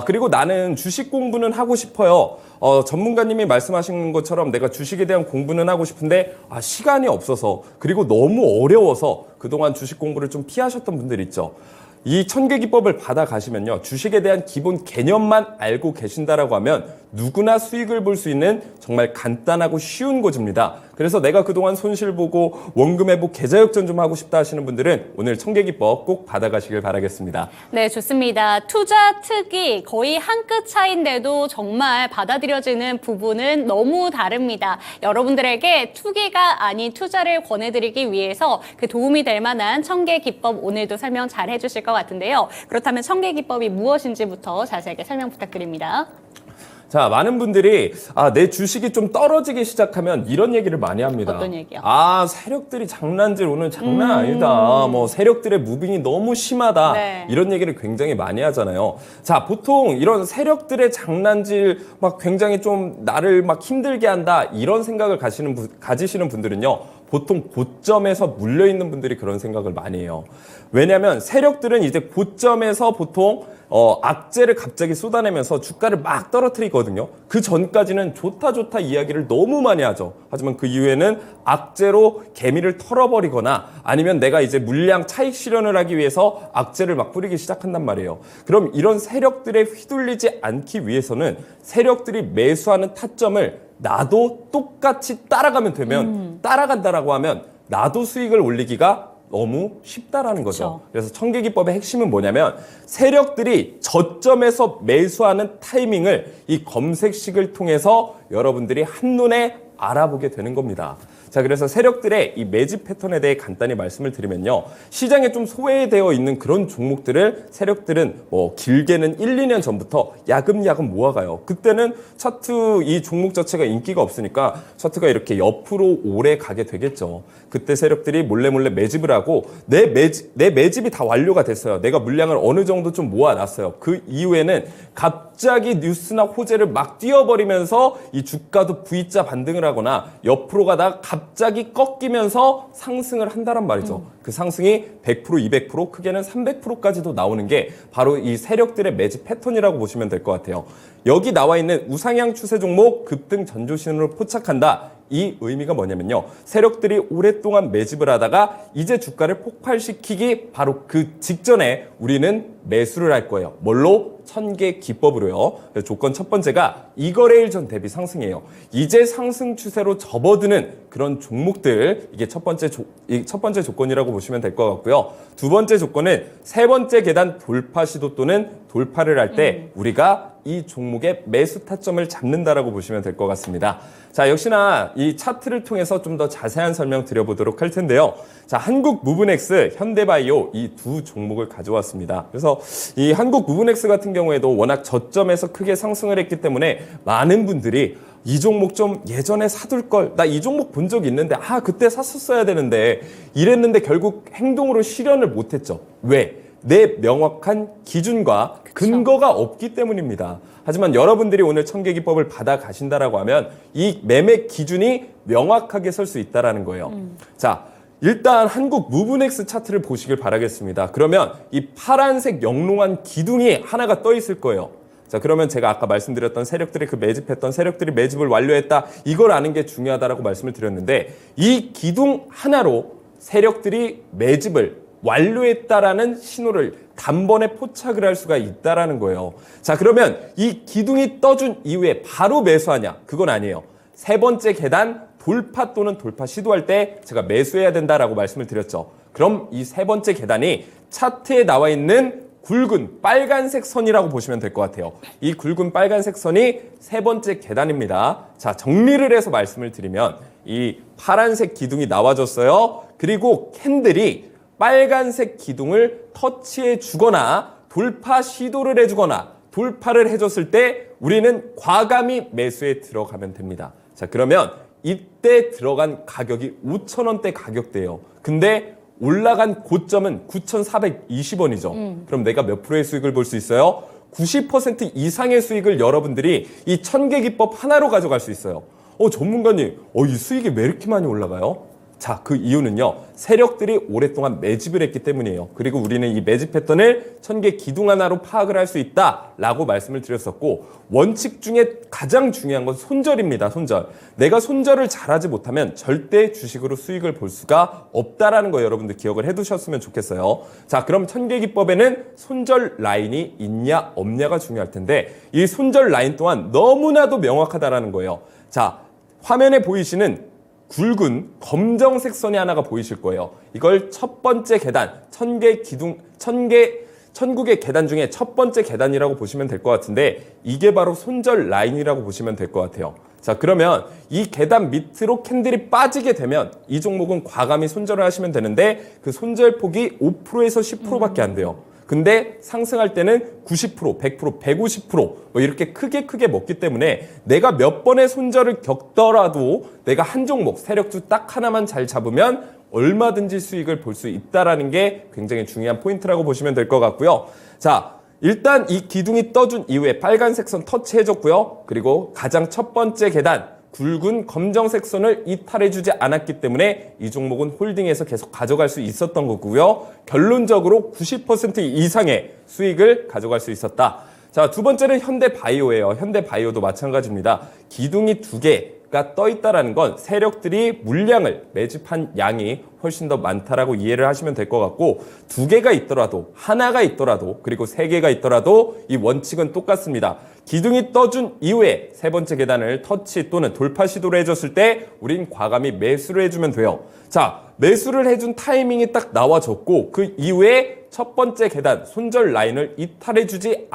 그리고 나는 주식 공부는 하고 싶어요. 전문가님이 말씀하신 것처럼 내가 주식에 대한 공부는 하고 싶은데 시간이 없어서 그리고 너무 어려워서 그동안 주식 공부를 좀 피하셨던 분들 있죠. 이 천계기법을 받아가시면요. 주식에 대한 기본 개념만 알고 계신다라고 하면 누구나 수익을 볼 수 있는 정말 간단하고 쉬운 고지입니다. 그래서 내가 그동안 손실 보고 원금 회복 계좌 역전 좀 하고 싶다 하시는 분들은 오늘 천계기법 꼭 받아가시길 바라겠습니다. 네, 좋습니다. 투자, 특이 거의 한 끗 차이인데도 정말 받아들여지는 부분은 너무 다릅니다. 여러분들에게 투기가 아닌 투자를 권해드리기 위해서 그 도움이 될 만한 천계기법 오늘도 설명 잘 해주실 것 같은데요. 그렇다면 천계기법이 무엇인지부터 자세하게 설명 부탁드립니다. 자, 많은 분들이 내 주식이 좀 떨어지기 시작하면 이런 얘기를 많이 합니다. 어떤 얘기요? 세력들이 장난질 오늘 장난 아니다. 뭐 세력들의 무빙이 너무 심하다. 네. 이런 얘기를 굉장히 많이 하잖아요. 자, 보통 이런 세력들의 장난질 막 굉장히 좀 나를 막 힘들게 한다. 이런 생각을 가지시는 분들은요. 보통 고점에서 물려있는 분들이 그런 생각을 많이 해요. 왜냐하면 세력들은 이제 고점에서 보통 악재를 갑자기 쏟아내면서 주가를 막 떨어뜨리거든요. 그 전까지는 좋다 이야기를 너무 많이 하죠. 하지만 그 이후에는 악재로 개미를 털어버리거나 아니면 내가 이제 물량 차익 실현을 하기 위해서 악재를 막 뿌리기 시작한단 말이에요. 그럼 이런 세력들에 휘둘리지 않기 위해서는 세력들이 매수하는 타점을 나도 똑같이 따라간다라고 하면 나도 수익을 올리기가 너무 쉽다라는 거죠. 그래서 천계기법의 핵심은 뭐냐면 세력들이 저점에서 매수하는 타이밍을 이 검색식을 통해서 여러분들이 한눈에 알아보게 되는 겁니다. 자, 그래서 세력들의 이 매집 패턴에 대해 간단히 말씀을 드리면요. 시장에 좀 소외되어 있는 그런 종목들을 세력들은 길게는 1, 2년 전부터 야금야금 모아가요. 그때는 차트 이 종목 자체가 인기가 없으니까 차트가 이렇게 옆으로 오래 가게 되겠죠. 그때 세력들이 몰래 매집을 하고 내 매집이 다 완료가 됐어요. 내가 물량을 어느 정도 좀 모아놨어요. 그 이후에는 갑자기 뉴스나 호재를 막 띄워버리면서 이 주가도 V자 반등을 하거나 옆으로 가다가 갑자기 꺾이면서 상승을 한다란 말이죠. 그 상승이 100%, 200%, 크게는 300%까지도 나오는 게 바로 이 세력들의 매집 패턴이라고 보시면 될 것 같아요. 여기 나와 있는 우상향 추세 종목 급등 전조신호를 포착한다. 이 의미가 뭐냐면요. 세력들이 오랫동안 매집을 하다가 이제 주가를 폭발시키기 바로 그 직전에 우리는 매수를 할 거예요. 뭘로? 천계기법으로요. 조건 첫 번째가 이거래일 전 대비 상승이에요. 이제 상승 추세로 접어드는 그런 종목들, 이게 첫 번째 조건이라고 보시면 될 것 같고요. 두 번째 조건은 세 번째 계단 돌파 시도 또는 돌파를 할 때 우리가 이 종목의 매수 타점을 잡는다라고 보시면 될 것 같습니다. 자, 역시나 이 차트를 통해서 좀 더 자세한 설명 드려보도록 할 텐데요. 자, 한국무브넥스, 현대바이오 이 두 종목을 가져왔습니다. 그래서 이 한국무브넥스 같은 경우에도 워낙 저점에서 크게 상승을 했기 때문에 많은 분들이 이 종목 좀 예전에 사둘 걸, 나 이 종목 본 적 있는데 그때 샀었어야 되는데 이랬는데 결국 행동으로 실현을 못했죠. 왜? 내 명확한 기준과 근거가 없기 때문입니다. 하지만 여러분들이 오늘 천계기법을 받아 가신다라고 하면 이 매매 기준이 명확하게 설 수 있다라는 거예요. 자, 일단 한국 무브넥스 차트를 보시길 바라겠습니다. 그러면 이 파란색 영롱한 기둥이 하나가 떠 있을 거예요. 자, 그러면 제가 아까 말씀드렸던 세력들이 매집했던 세력들이 매집을 완료했다. 이걸 아는 게 중요하다라고 말씀을 드렸는데 이 기둥 하나로 세력들이 매집을 완료했다라는 신호를 단번에 포착을 할 수가 있다라는 거예요. 자, 그러면 이 기둥이 떠준 이후에 바로 매수하냐? 그건 아니에요. 세 번째 계단 돌파 또는 돌파 시도할 때 제가 매수해야 된다라고 말씀을 드렸죠. 그럼 이 세 번째 계단이 차트에 나와 있는 굵은 빨간색 선이라고 보시면 될 것 같아요. 이 굵은 빨간색 선이 세 번째 계단입니다. 자, 정리를 해서 말씀을 드리면 이 파란색 기둥이 나와줬어요. 그리고 캔들이 빨간색 기둥을 터치해 주거나 돌파 시도를 해주거나 돌파를 해줬을 때 우리는 과감히 매수에 들어가면 됩니다. 자, 그러면 이때 들어간 가격이 5,000원대 가격대예요. 근데 올라간 고점은 9,420원이죠. 그럼 내가 몇 프로의 수익을 볼 수 있어요? 90% 이상의 수익을 여러분들이 이 천계기법 하나로 가져갈 수 있어요. 전문가님, 이 수익이 왜 이렇게 많이 올라가요? 자, 그 이유는요. 세력들이 오랫동안 매집을 했기 때문이에요. 그리고 우리는 이 매집 패턴을 천개 기둥 하나로 파악을 할 수 있다라고 말씀을 드렸었고 원칙 중에 가장 중요한 건 손절입니다. 손절. 내가 손절을 잘하지 못하면 절대 주식으로 수익을 볼 수가 없다라는 거 여러분들 기억을 해두셨으면 좋겠어요. 자, 그럼 천계기법에는 손절 라인이 있냐 없냐가 중요할 텐데 이 손절 라인 또한 너무나도 명확하다라는 거예요. 자, 화면에 보이시는 굵은 검정색 선이 하나가 보이실 거예요. 이걸 첫 번째 계단, 천국의 계단 중에 첫 번째 계단이라고 보시면 될 것 같은데 이게 바로 손절 라인이라고 보시면 될 것 같아요. 자, 그러면 이 계단 밑으로 캔들이 빠지게 되면 이 종목은 과감히 손절을 하시면 되는데 그 손절폭이 5%에서 10%밖에 안 돼요. 근데 상승할 때는 90%, 100%, 150% 뭐 이렇게 크게 먹기 때문에 내가 몇 번의 손절을 겪더라도 내가 한 종목, 세력주 딱 하나만 잘 잡으면 얼마든지 수익을 볼 수 있다라는 게 굉장히 중요한 포인트라고 보시면 될 것 같고요. 자, 일단 이 기둥이 떠준 이후에 빨간색 선 터치해줬고요. 그리고 가장 첫 번째 계단, 굵은 검정색 선을 이탈해주지 않았기 때문에 이 종목은 홀딩해서 계속 가져갈 수 있었던 거고요. 결론적으로 90% 이상의 수익을 가져갈 수 있었다. 자, 두 번째는 현대바이오예요. 현대바이오도 마찬가지입니다. 기둥이 두 개가 떠 있다라는 건 세력들이 물량을 매집한 양이 훨씬 더 많다라고 이해를 하시면 될 것 같고 두 개가 있더라도 하나가 있더라도 그리고 세 개가 있더라도 이 원칙은 똑같습니다. 기둥이 떠준 이후에 세 번째 계단을 터치 또는 돌파 시도를 해줬을 때 우린 과감히 매수를 해주면 돼요. 자, 매수를 해준 타이밍이 딱 나와줬고 그 이후에 첫 번째 계단 손절 라인을 이탈해주지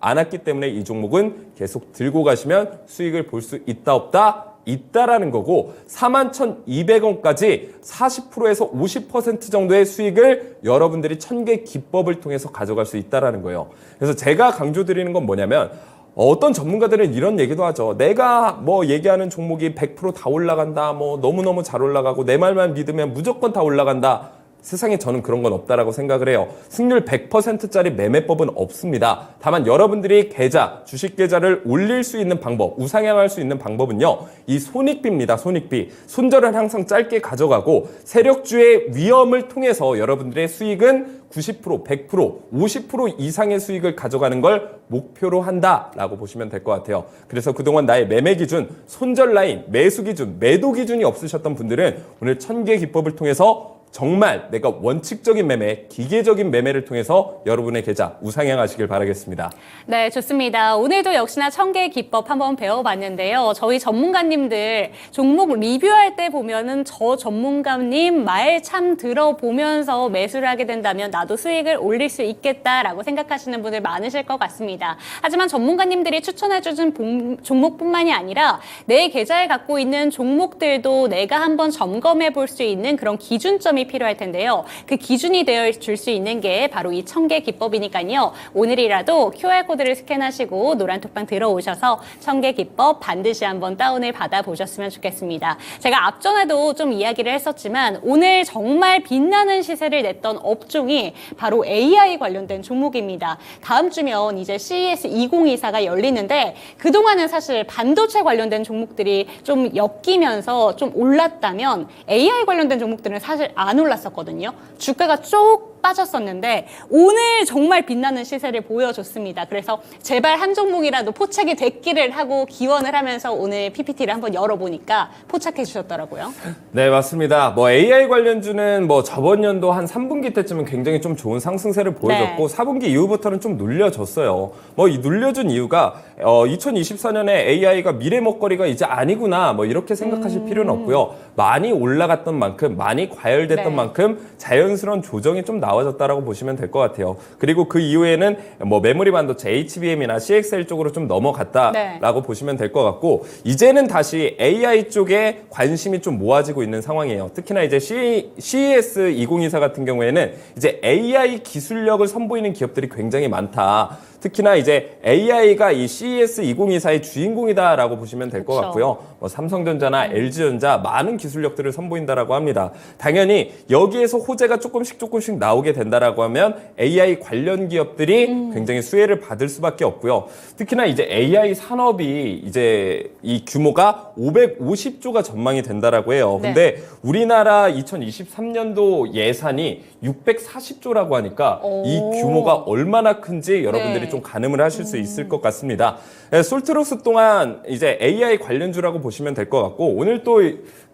않았기 때문에 이 종목은 계속 들고 가시면 수익을 볼 수 있다 없다? 있다라는 거고 41,200원까지 40%에서 50% 정도의 수익을 여러분들이 천개 기법을 통해서 가져갈 수 있다라는 거예요. 그래서 제가 강조드리는 건 뭐냐면 어떤 전문가들은 이런 얘기도 하죠. 내가 뭐 얘기하는 종목이 100% 다 올라간다. 뭐 너무너무 잘 올라가고 내 말만 믿으면 무조건 다 올라간다. 세상에 저는 그런 건 없다라고 생각을 해요. 승률 100%짜리 매매법은 없습니다. 다만 여러분들이 계좌, 주식 계좌를 올릴 수 있는 방법, 우상향할 수 있는 방법은요. 이 손익비입니다. 손익비. 손절은 항상 짧게 가져가고 세력주의 위험을 통해서 여러분들의 수익은 90%, 100%, 50% 이상의 수익을 가져가는 걸 목표로 한다라고 보시면 될 것 같아요. 그래서 그동안 나의 매매 기준, 손절 라인, 매수 기준, 매도 기준이 없으셨던 분들은 오늘 천개 기법을 통해서 정말 내가 원칙적인 매매, 기계적인 매매를 통해서 여러분의 계좌 우상향하시길 바라겠습니다. 네, 좋습니다. 오늘도 역시나 천개의 기법 한번 배워봤는데요. 저희 전문가님들 종목 리뷰할 때 보면은 저 전문가님 말 참 들어보면서 매수를 하게 된다면 나도 수익을 올릴 수 있겠다라고 생각하시는 분들 많으실 것 같습니다. 하지만 전문가님들이 추천해주신 종목뿐만이 아니라 내 계좌에 갖고 있는 종목들도 내가 한번 점검해 볼 수 있는 그런 기준점이 필요할 텐데요. 그 기준이 되어 줄 수 있는 게 바로 이 천개 기법이니까요. 오늘이라도 QR코드를 스캔하시고 노란톡방 들어오셔서 천개 기법 반드시 한번 다운을 받아보셨으면 좋겠습니다. 제가 앞전에도 좀 이야기를 했었지만 오늘 정말 빛나는 시세를 냈던 업종이 바로 AI 관련된 종목입니다. 다음 주면 이제 CES 2024가 열리는데 그동안은 사실 반도체 관련된 종목들이 좀 엮이면서 좀 올랐다면 AI 관련된 종목들은 사실 안 올랐었거든요. 주가가 쭉 빠졌었는데 오늘 정말 빛나는 시세를 보여줬습니다. 그래서 제발 한 종목이라도 포착이 됐기를 하고 기원을 하면서 오늘 PPT를 한번 열어보니까 포착해 주셨더라고요. 네, 맞습니다. 뭐 AI 관련주는 뭐 저번 연도 한 3분기 때쯤은 굉장히 좀 좋은 상승세를 보여줬고 네. 4분기 이후부터는 좀 눌려졌어요. 뭐 이 눌려준 이유가 2024년에 AI가 미래 먹거리가 이제 아니구나 뭐 이렇게 생각하실 필요는 없고요. 많이 올라갔던 만큼, 많이 과열됐던 네. 만큼 자연스러운 조정이 좀 나와졌다라고 보시면 될 것 같아요. 그리고 그 이후에는 뭐 메모리 반도체 HBM이나 CXL 쪽으로 좀 넘어갔다라고 보시면 될 것 같고 이제는 다시 AI 쪽에 관심이 좀 모아지고 있는 상황이에요. 특히나 이제 CES 2024 같은 경우에는 이제 AI 기술력을 선보이는 기업들이 굉장히 많다. 특히나 이제 AI가 이 CES 2024의 주인공이다라고 보시면 될 것 같고요. 뭐 삼성전자나 LG전자 많은 기술력들을 선보인다라고 합니다. 당연히 여기에서 호재가 조금씩 나오게 된다라고 하면 AI 관련 기업들이 굉장히 수혜를 받을 수밖에 없고요. 특히나 이제 AI 산업이 이제 이 규모가 550조가 전망이 된다라고 해요. 근데 우리나라 2023년도 예산이 640조라고 하니까 이 규모가 얼마나 큰지 여러분들이 좀 가늠을 하실 수 있을 것 같습니다. 솔트룩스 또한 이제 AI 관련주라고 보시면 될 것 같고 오늘 또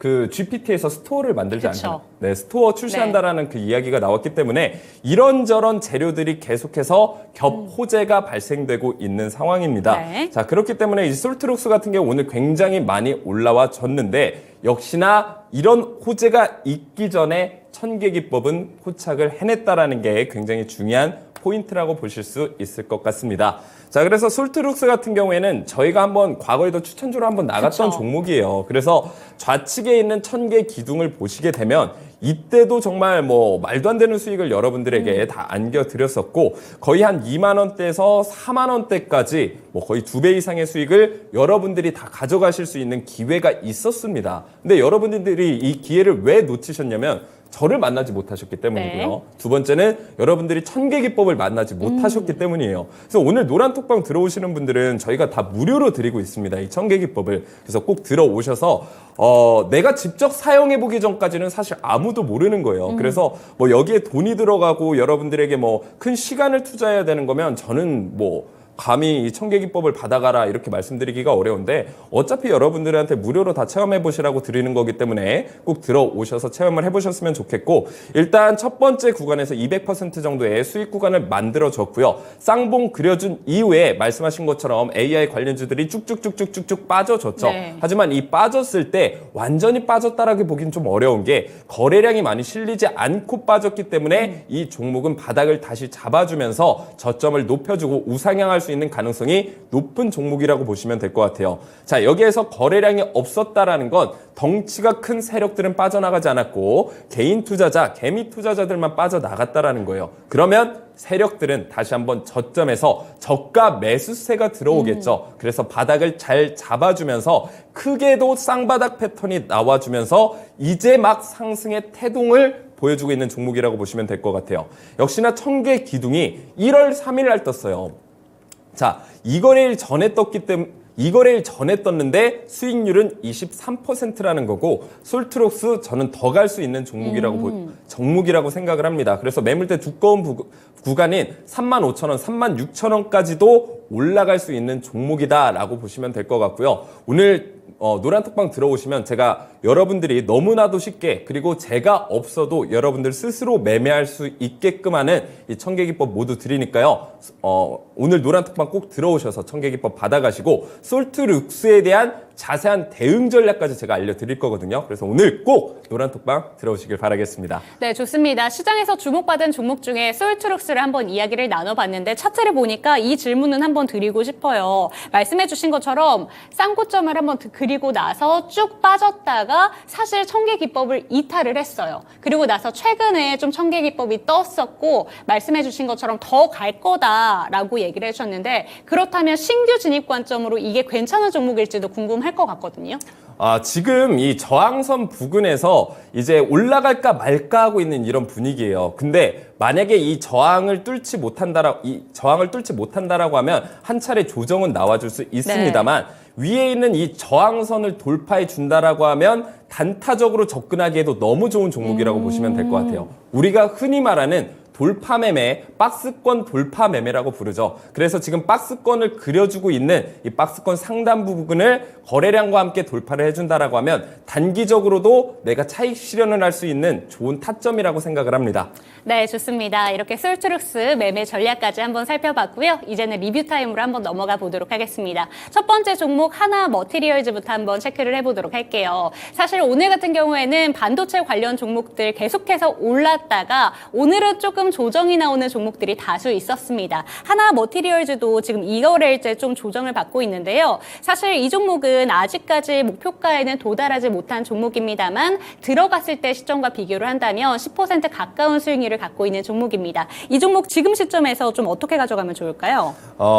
그 GPT에서 스토어를 만들지 않나요? 네, 스토어 출시한다라는 그 이야기가 나왔기 때문에 이런저런 재료들이 계속해서 겹 호재가 발생되고 있는 상황입니다. 네. 자, 그렇기 때문에 이 솔트룩스 같은 경우 오늘 굉장히 많이 올라와 졌는데 역시나 이런 호재가 있기 전에 천개 기법은 포착을 해냈다라는 게 굉장히 중요한 포인트라고 보실 수 있을 것 같습니다. 자, 그래서 솔트룩스 같은 경우에는 저희가 한번 과거에도 추천주로 한번 나갔던 종목이에요. 그래서 좌측에 있는 천개 기둥을 보시게 되면 이때도 정말 뭐 말도 안 되는 수익을 여러분들에게 다 안겨드렸었고 거의 한 2만 원대에서 4만 원대까지 뭐 거의 2배 이상의 수익을 여러분들이 다 가져가실 수 있는 기회가 있었습니다. 근데 여러분들이 이 기회를 왜 놓치셨냐면 저를 만나지 못하셨기 때문이고요. 네. 두 번째는 여러분들이 천개 기법을 만나지 못하셨기 때문이에요. 그래서 오늘 노란톡방 들어오시는 분들은 저희가 다 무료로 드리고 있습니다. 이 천개 기법을. 그래서 꼭 들어오셔서 내가 직접 사용해보기 전까지는 사실 아무도 모르는 거예요. 그래서 뭐 여기에 돈이 들어가고 여러분들에게 뭐 큰 시간을 투자해야 되는 거면 저는 뭐 감히 이 천개 기법을 받아가라 이렇게 말씀드리기가 어려운데 어차피 여러분들한테 무료로 다 체험해 보시라고 드리는 거기 때문에 꼭 들어오셔서 체험을 해보셨으면 좋겠고 일단 첫 번째 구간에서 200% 정도의 수익 구간을 만들어줬고요. 쌍봉 그려준 이후에 말씀하신 것처럼 AI 관련주들이 쭉쭉쭉쭉쭉 빠져줬죠. 네. 하지만 이 빠졌을 때 완전히 빠졌다라고 보기는 좀 어려운 게 거래량이 많이 실리지 않고 빠졌기 때문에 이 종목은 바닥을 다시 잡아주면서 저점을 높여주고 우상향할 수 있는 가능성이 높은 종목이라고 보시면 될 것 같아요. 자, 여기에서 거래량이 없었다라는 건 덩치가 큰 세력들은 빠져나가지 않았고 개인 투자자, 개미 투자자들만 빠져나갔다라는 거예요. 그러면 세력들은 다시 한번 저점에서 저가 매수세가 들어오겠죠. 그래서 바닥을 잘 잡아주면서 크게도 쌍바닥 패턴이 나와주면서 이제 막 상승의 태동을 보여주고 있는 종목이라고 보시면 될 것 같아요. 역시나 천개 기둥이 1월 3일 날 떴어요. 자, 이 거래일 전에 떴는데 수익률은 23%라는 거고 솔트룩스 저는 더 갈 수 있는 종목이라고 생각을 합니다. 그래서 매물대 두꺼운 구간인 35,000원, 36,000원까지도 올라갈 수 있는 종목이다라고 보시면 될 것 같고요. 오늘 노란톡방 들어오시면 제가 여러분들이 너무나도 쉽게 그리고 제가 없어도 여러분들 스스로 매매할 수 있게끔 하는 이 청계기법 모두 드리니까요. 오늘 노란톡방 꼭 들어오셔서 청계기법 받아가시고 솔트룩스에 대한 자세한 대응 전략까지 제가 알려드릴 거거든요. 그래서 오늘 꼭 노란톡방 들어오시길 바라겠습니다. 네, 좋습니다. 시장에서 주목받은 종목 중에 솔트룩스를 한번 이야기를 나눠봤는데 차트를 보니까 이 질문은 한번 드리고 싶어요. 말씀해 주신 것처럼 쌍고점을 한번 그리고 나서 쭉 빠졌다가 사실 청계기법을 이탈을 했어요. 그리고 나서 최근에 좀 청계기법이 떴었고 말씀해 주신 것처럼 더 갈 거다라고 얘기를 해주셨는데 그렇다면 신규 진입 관점으로 이게 괜찮은 종목일지도 궁금할 것 같거든요. 지금 이 저항선 부근에서 이제 올라갈까 말까 하고 있는 이런 분위기예요. 근데 만약에 이 저항을 뚫지 못한다라고 하면 한 차례 조정은 나와줄 수 있습니다만 위에 있는 이 저항선을 돌파해 준다라고 하면 단타적으로 접근하기에도 너무 좋은 종목이라고 보시면 될 것 같아요. 우리가 흔히 말하는 돌파 매매, 박스권 돌파 매매라고 부르죠. 그래서 지금 박스권을 그려주고 있는 이 박스권 상단 부분을 거래량과 함께 돌파를 해준다라고 하면 단기적으로도 내가 차익 실현을 할 수 있는 좋은 타점이라고 생각을 합니다. 네, 좋습니다. 이렇게 솔트룩스 매매 전략까지 한번 살펴봤고요. 이제는 리뷰 타임으로 한번 넘어가 보도록 하겠습니다. 첫 번째 종목 하나 머티리얼즈부터 한번 체크를 해보도록 할게요. 사실 오늘 같은 경우에는 반도체 관련 종목들 계속해서 올랐다가 오늘은 조금 조정이 나오는 종목들이 다수 있었습니다. 하나 머티리얼즈도 지금 2거래일째 좀 조정을 받고 있는데요. 사실 이 종목은 아직까지 목표가에는 도달하지 못한 종목입니다만 들어갔을 때 시점과 비교를 한다면 10% 가까운 수익률을 갖고 있는 종목입니다. 이 종목 지금 시점에서 좀 어떻게 가져가면 좋을까요?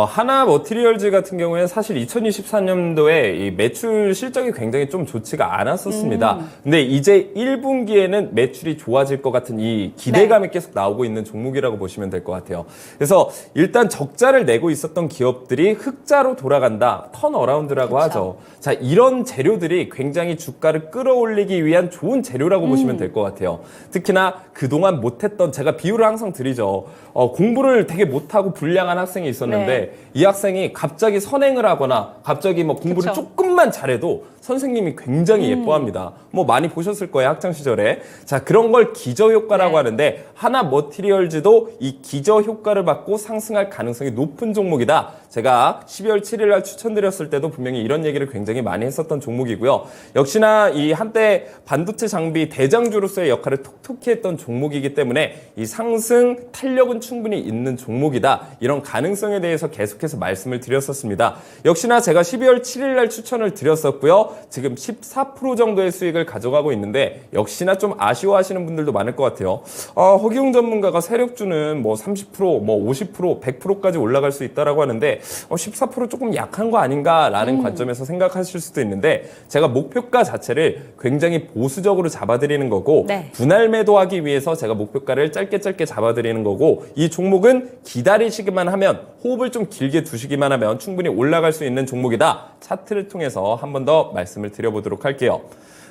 하나 머티리얼즈 같은 경우에는 사실 2024년도에 이 매출 실적이 굉장히 좀 좋지가 않았었습니다. 근데 이제 1분기에는 매출이 좋아질 것 같은 이 기대감이 계속 나오고 있는 종목이라고 보시면 될 것 같아요. 그래서 일단 적자를 내고 있었던 기업들이 흑자로 돌아간다. 턴어라운드라고 하죠. 자, 이런 재료들이 굉장히 주가를 끌어올리기 위한 좋은 재료라고 보시면 될 것 같아요. 특히나 그동안 못했던 제가 비유를 항상 드리죠. 공부를 되게 못하고 불량한 학생이 있었는데 이 학생이 갑자기 선행을 하거나 갑자기 뭐 공부를 조금만 잘해도 선생님이 굉장히 예뻐합니다. 뭐 많이 보셨을 거예요, 학창 시절에. 자, 그런 걸 기저효과라고 하는데 하나 머티리얼즈도 이 기저효과를 받고 상승할 가능성이 높은 종목이다. 제가 12월 7일 날 추천드렸을 때도 분명히 이런 얘기를 굉장히 많이 했었던 종목이고요. 역시나 이 한때 반도체 장비 대장주로서의 역할을 톡톡히 했던 종목이기 때문에 이 상승 탄력은 충분히 있는 종목이다. 이런 가능성에 대해서 계속해서 말씀을 드렸었습니다. 역시나 제가 12월 7일 날 추천을 드렸었고요. 지금 14% 정도의 수익을 가져가고 있는데 역시나 좀 아쉬워하시는 분들도 많을 것 같아요. 허기웅 전문가가 세력주는 뭐 30%, 뭐 50%, 100%까지 올라갈 수 있다라고 하는데 14% 조금 약한 거 아닌가라는 관점에서 생각하실 수도 있는데 제가 목표가 자체를 굉장히 보수적으로 잡아드리는 거고 분할 매도하기 위해서 제가 목표가를 짧게 잡아드리는 거고 이 종목은 기다리시기만 하면 호흡을 좀 길게 두시기만 하면 충분히 올라갈 수 있는 종목이다. 차트를 통해서 한 번 더 말씀을 드려보도록 할게요.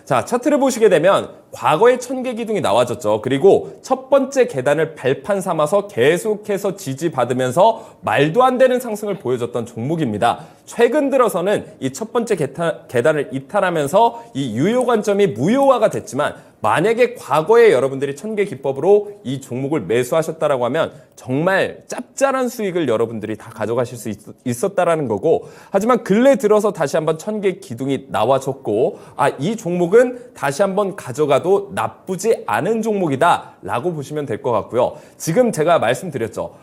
자, 차트를 보시게 되면 과거에 천계기둥이 나와졌죠. 그리고 첫 번째 계단을 발판 삼아서 계속해서 지지받으면서 말도 안 되는 상승을 보여줬던 종목입니다. 최근 들어서는 이 첫 번째 계단을 이탈하면서 이 유효 관점이 무효화가 됐지만 만약에 과거에 여러분들이 천계기법으로 이 종목을 매수하셨다라고 하면 정말 짭짤한 수익을 여러분들이 다 가져가실 수 있었다라는 거고 하지만 근래 들어서 다시 한번 천계기둥이 나와줬고 이 종목은 다시 한번 가져가도 나쁘지 않은 종목이다 라고 보시면 될 것 같고요. 지금 제가 말씀드렸죠.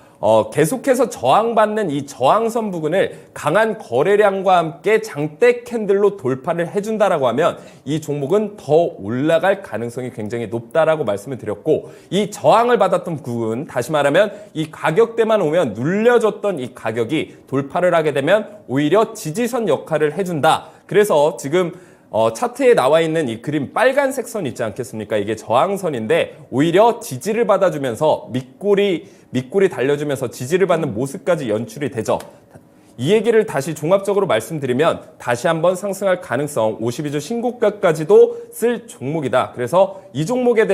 계속해서 저항받는 이 저항선 부근을 강한 거래량과 함께 장대 캔들로 돌파를 해준다라고 하면 이 종목은 더 올라갈 가능성이 굉장히 높다라고 말씀을 드렸고 이 저항을 받았던 부분 다시 말하면 이 가격대만 오면 눌려졌던 이 가격이 돌파를 하게 되면 오히려 지지선 역할을 해준다. 그래서 지금 차트에 나와 있는 이 그림 빨간색 선 있지 않겠습니까? 이게 저항선인데 오히려 지지를 받아주면서 밑골이 달려주면서 지지를 받는 모습까지 연출이 되죠. 이 얘기를 다시 종합적으로 말씀드리면 다시 한번 상승할 가능성 52주 신고가까지도 쓸 종목이다. 그래서 이 종목에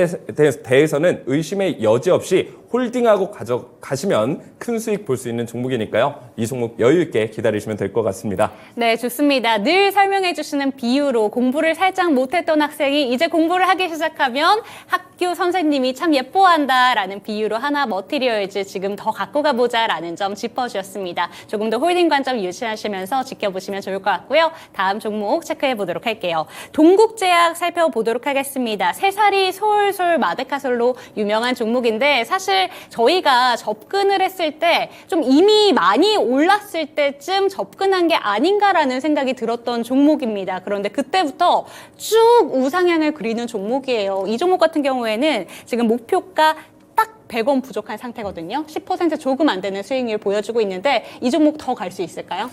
대해서는 의심의 여지 없이 홀딩하고 가져가시면 큰 수익 볼 수 있는 종목이니까요. 이 종목 여유 있게 기다리시면 될 것 같습니다. 네, 좋습니다. 늘 설명해 주시는 비유로 공부를 살짝 못했던 학생이 이제 공부를 하기 시작하면 학교 선생님이 참 예뻐한다라는 비유로 하나 머티리얼즈 지금 더 갖고 가보자라는 점 짚어주셨습니다. 조금 더 홀딩 관점 유지하시면서 지켜보시면 좋을 것 같고요. 다음 종목 체크해 보도록 할게요. 동국제약 살펴보도록 하겠습니다. 새살이 솔솔 마데카솔로 유명한 종목인데 사실 저희가 접근을 했을 때 좀 이미 많이 올랐을 때쯤 접근한 게 아닌가라는 생각이 들었던 종목입니다. 그런데 그때부터 쭉 우상향을 그리는 종목이에요. 이 종목 같은 경우에는 지금 목표가 딱 100원 부족한 상태거든요. 10% 조금 안 되는 수익률 보여주고 있는데 이 종목 더 갈 수 있을까요?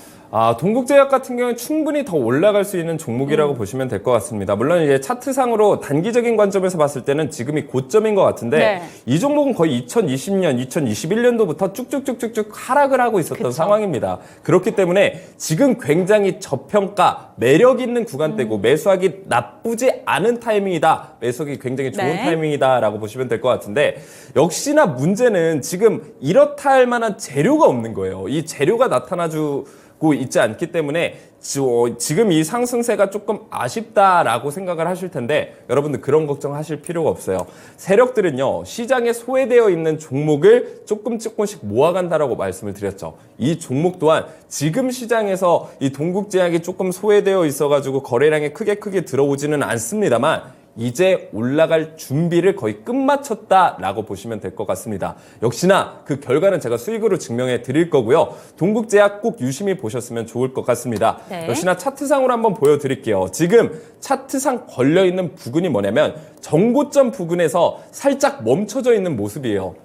동국제약 같은 경우는 충분히 더 올라갈 수 있는 종목이라고 보시면 될 것 같습니다. 물론 이제 차트상으로 단기적인 관점에서 봤을 때는 지금이 고점인 것 같은데 네. 이 종목은 거의 2020년, 2021년도부터 쭉쭉쭉쭉쭉 하락을 하고 있었던 그쵸. 상황입니다. 그렇기 때문에 지금 굉장히 저평가, 매력 있는 구간대고 매수하기 나쁘지 않은 타이밍이다. 매수하기 굉장히 좋은 네. 타이밍이다라고 보시면 될 것 같은데 역시나 문제는 지금 이렇다 할 만한 재료가 없는 거예요. 이 재료가 나타나주고 있지 않기 때문에 지금 이 상승세가 조금 아쉽다라고 생각을 하실 텐데 여러분들 그런 걱정하실 필요가 없어요. 세력들은요. 시장에 소외되어 있는 종목을 조금씩 모아간다라고 말씀을 드렸죠. 이 종목 또한 지금 시장에서 이 동국제약이 조금 소외되어 있어가지고 거래량이 크게 들어오지는 않습니다만 이제 올라갈 준비를 거의 끝마쳤다라고 보시면 될 것 같습니다. 역시나 그 결과는 제가 수익으로 증명해 드릴 거고요. 동국제약 꼭 유심히 보셨으면 좋을 것 같습니다. 네. 역시나 차트상으로 한번 보여드릴게요. 지금 차트상 걸려있는 부근이 뭐냐면 전고점 부근에서 살짝 멈춰져 있는 모습이에요.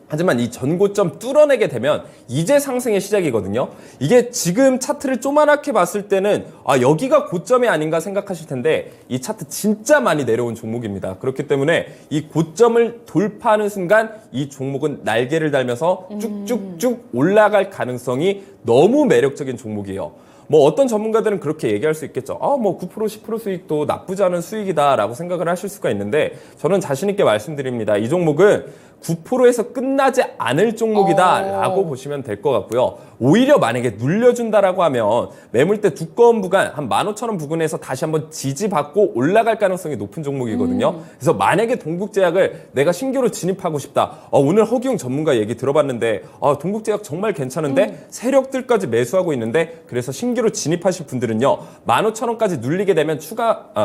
하지만 이 전고점 뚫어내게 되면 이제 상승의 시작이거든요. 이게 지금 차트를 조그맣게 봤을 때는 여기가 고점이 아닌가 생각하실 텐데 이 차트 진짜 많이 내려온 종목입니다. 그렇기 때문에 이 고점을 돌파하는 순간 이 종목은 날개를 달면서 쭉쭉쭉 올라갈 가능성이 너무 매력적인 종목이에요. 뭐 어떤 전문가들은 그렇게 얘기할 수 있겠죠. 뭐 9% 10% 수익도 나쁘지 않은 수익이다라고 생각을 하실 수가 있는데 저는 자신 있게 말씀드립니다. 이 종목은 9%에서 끝나지 않을 종목이다라고 보시면 될 것 같고요. 오히려 만약에 눌려준다라고 하면 매물대 두꺼운 부간 한 15,000원 부근에서 다시 한번 지지받고 올라갈 가능성이 높은 종목이거든요. 그래서 만약에 동국제약을 내가 신규로 진입하고 싶다. 오늘 허기용 전문가 얘기 들어봤는데 동국제약 정말 괜찮은데 세력들까지 매수하고 있는데 그래서 신규로 진입하실 분들은요. 15,000원까지 눌리게 되면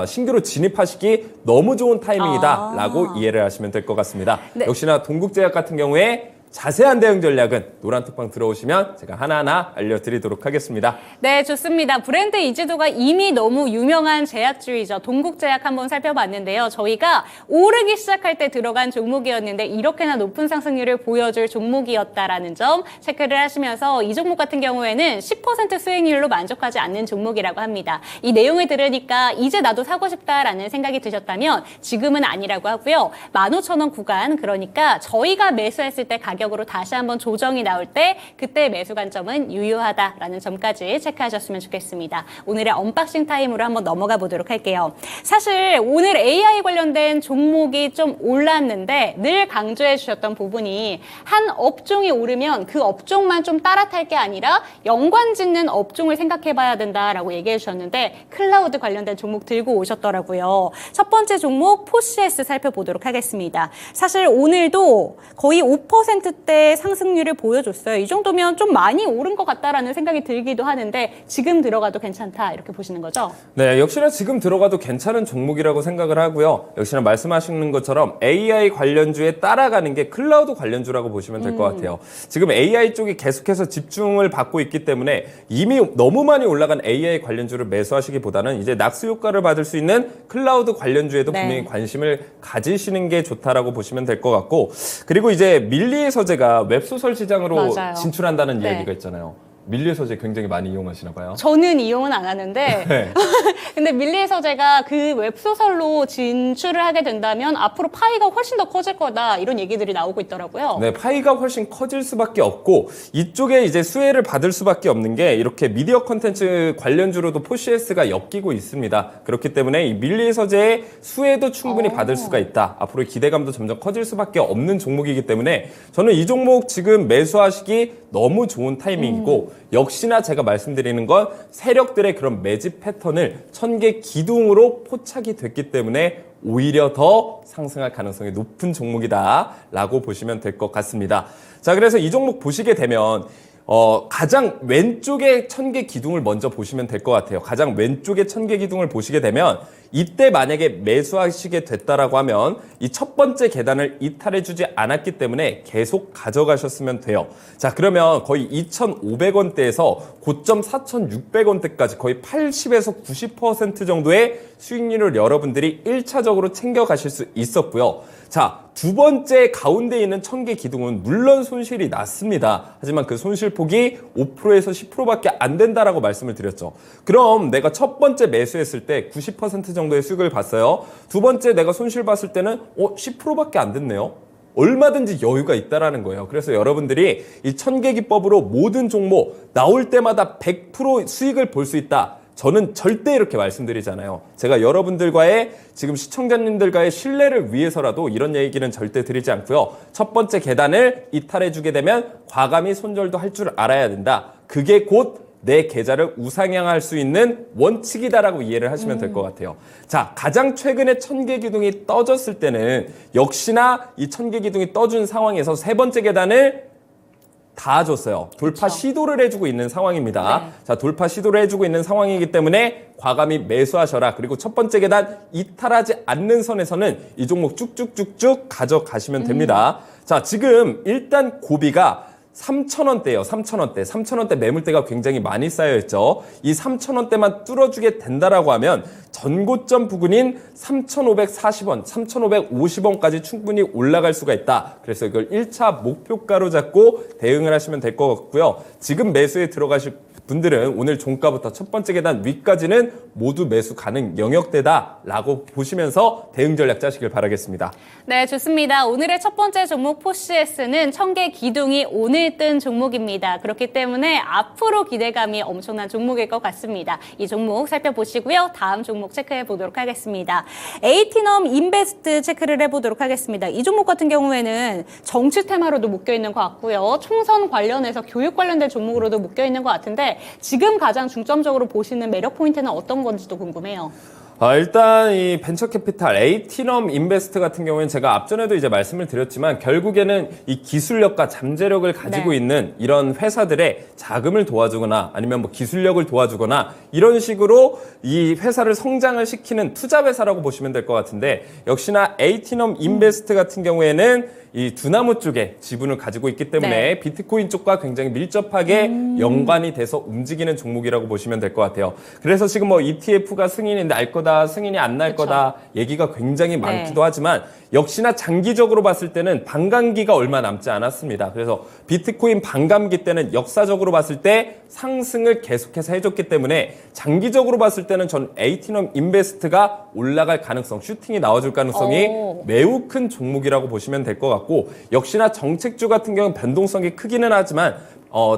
신규로 진입하시기 너무 좋은 타이밍이다라고 이해를 하시면 될 것 같습니다. 네. 역시나 동국제약 같은 경우에 자세한 대응 전략은 노란톡방 들어오시면 제가 하나하나 알려드리도록 하겠습니다. 네, 좋습니다. 브랜드 이지도가 이미 너무 유명한 제약주이죠. 동국제약 한번 살펴봤는데요. 저희가 오르기 시작할 때 들어간 종목이었는데 이렇게나 높은 상승률을 보여줄 종목이었다라는 점 체크를 하시면서 이 종목 같은 경우에는 10% 수익률로 만족하지 않는 종목이라고 합니다. 이 내용을 들으니까 이제 나도 사고 싶다라는 생각이 드셨다면 지금은 아니라고 하고요. 15,000원 구간, 그러니까 저희가 매수했을 때 가격으로 다시 한번 조정이 나올 때 그때 매수 관점은 유효하다라는 점까지 체크하셨으면 좋겠습니다. 오늘의 언박싱 타임으로 한번 넘어가 보도록 할게요. 사실 오늘 AI 관련된 종목이 좀 올랐는데 늘 강조해 주셨던 부분이 한 업종이 오르면 그 업종만 좀 따라탈 게 아니라 연관 짓는 업종을 생각해 봐야 된다라고 얘기해 주셨는데 클라우드 관련된 종목 들고 오셨더라고요. 첫 번째 종목 포시에스 살펴보도록 하겠습니다. 사실 오늘도 거의 5%대 상승률을 보여줬어요. 이 정도면 좀 많이 오른 것 같다라는 생각이 들기도 하는데 지금 들어가도 괜찮다 이렇게 보시는 거죠? 네, 역시나 지금 들어가도 괜찮은 종목이라고 생각을 하고요. 역시나 말씀하시는 것처럼 AI 관련주에 따라가는 게 클라우드 관련주라고 보시면 될 것 같아요. 지금 AI 쪽이 계속해서 집중을 받고 있기 때문에 이미 너무 많이 올라간 AI 관련주를 매수하시기보다는 이제 낙수 효과를 받을 수 있는 클라우드 관련주에도 네. 분명히 관심을 가지시는 게 좋다라고 보시면 될 것 같고 그리고 이제 밀리의 서재가 웹소설 시장으로 맞아요. 진출한다는 네. 이야기가 있잖아요. 밀리의 서재 굉장히 많이 이용하시나 봐요. 저는 이용은 안 하는데 네. 근데 밀리의 서재가 그 웹소설로 진출을 하게 된다면 앞으로 파이가 훨씬 더 커질 거다 이런 얘기들이 나오고 있더라고요. 네, 파이가 훨씬 커질 수밖에 없고 이쪽에 이제 수혜를 받을 수밖에 없는 게 이렇게 미디어 콘텐츠 관련주로도 포시에스가 엮이고 있습니다. 그렇기 때문에 이 밀리의 서재의 수혜도 충분히 받을 수가 있다. 앞으로 기대감도 점점 커질 수밖에 없는 종목이기 때문에 저는 이 종목 지금 매수하시기 너무 좋은 타이밍이고 역시나 제가 말씀드리는 건 세력들의 그런 매집 패턴을 1000개 기둥으로 포착이 됐기 때문에 오히려 더 상승할 가능성이 높은 종목이다라고 보시면 될 것 같습니다. 자, 그래서 이 종목 보시게 되면 가장 왼쪽에 1000개 기둥을 먼저 보시면 될 것 같아요. 가장 왼쪽에 1000개 기둥을 보시게 되면 이때 만약에 매수하시게 됐다라고 하면 이 첫 번째 계단을 이탈해주지 않았기 때문에 계속 가져가셨으면 돼요. 자, 그러면 거의 2,500원대에서 고점 4,600원대까지 거의 80에서 90% 정도의 수익률을 여러분들이 1차적으로 챙겨가실 수 있었고요. 자, 두 번째 가운데 있는 1000개 기둥은 물론 손실이 났습니다. 하지만 그 손실폭이 5%에서 10%밖에 안 된다라고 말씀을 드렸죠. 그럼 내가 첫 번째 매수했을 때 90% 정도의 수익을 봤어요. 두 번째 내가 손실 봤을 때는 10%밖에 안 됐네요. 얼마든지 여유가 있다라는 거예요. 그래서 여러분들이 이 1000개 기법으로 모든 종목 나올 때마다 100% 수익을 볼 수 있다. 저는 절대 이렇게 말씀드리잖아요. 제가 여러분들과의 지금 시청자님들과의 신뢰를 위해서라도 이런 얘기는 절대 드리지 않고요. 첫 번째 계단을 이탈해주게 되면 과감히 손절도 할 줄 알아야 된다. 그게 곧 내 계좌를 우상향할 수 있는 원칙이다라고 이해를 하시면 될 것 같아요. 자, 가장 최근에 1000개 기둥이 떠졌을 때는 역시나 이 1000개 기둥이 떠준 상황에서 세 번째 계단을 다 줬어요. 돌파 시도를 해주고 있는 상황입니다. 네. 자, 돌파 시도를 해주고 있는 상황이기 때문에 과감히 매수하셔라. 그리고 첫 번째 계단 이탈하지 않는 선에서는 이 종목 쭉쭉쭉쭉 가져가시면 됩니다. 자, 지금 일단 고비가 3,000원대예요. 3,000원대. 3,000원대 매물대가 굉장히 많이 쌓여있죠. 이 3,000원대만 뚫어주게 된다라고 하면 전고점 부근인 3,540원, 3,550원까지 충분히 올라갈 수가 있다. 그래서 이걸 1차 목표가로 잡고 대응을 하시면 될 것 같고요. 지금 매수에 들어가실 분들은 오늘 종가부터 첫 번째 계단 위까지는 모두 매수 가능 영역대다라고 보시면서 대응 전략 짜시길 바라겠습니다. 네, 좋습니다. 오늘의 첫 번째 종목 포시에스는 1000개 기둥이 오늘 뜬 종목입니다. 그렇기 때문에 앞으로 기대감이 엄청난 종목일 것 같습니다. 이 종목 살펴보시고요. 다음 종목 체크해 보도록 하겠습니다. 에이티넘 인베스트 체크를 해보도록 하겠습니다. 이 종목 같은 경우에는 정치 테마로도 묶여있는 것 같고요. 총선 관련해서 교육 관련된 종목으로도 묶여있는 것 같은데 지금 가장 중점적으로 보시는 매력 포인트는 어떤 건지도 궁금해요. 일단 이 벤처캐피탈 에이티넘 인베스트 같은 경우에는 제가 앞전에도 이제 말씀을 드렸지만 결국에는 이 기술력과 잠재력을 가지고 네. 있는 이런 회사들의 자금을 도와주거나 아니면 뭐 기술력을 도와주거나 이런 식으로 이 회사를 성장을 시키는 투자 회사라고 보시면 될 것 같은데 역시나 에이티넘 인베스트 같은 경우에는 이 두나무 쪽에 지분을 가지고 있기 때문에 네. 비트코인 쪽과 굉장히 밀접하게 연관이 돼서 움직이는 종목이라고 보시면 될 것 같아요. 그래서 지금 뭐 ETF가 승인이 날 거다, 승인이 안 날 거다 얘기가 굉장히 많기도 하지만 역시나 장기적으로 봤을 때는 반감기가 얼마 남지 않았습니다. 그래서 비트코인 반감기 때는 역사적으로 봤을 때 상승을 계속해서 해줬기 때문에 장기적으로 봤을 때는 전 에이티넘 인베스트가 올라갈 가능성, 슈팅이 나와줄 가능성이 매우 큰 종목이라고 보시면 될 것 같고 역시나 정책주 같은 경우는 변동성이 크기는 하지만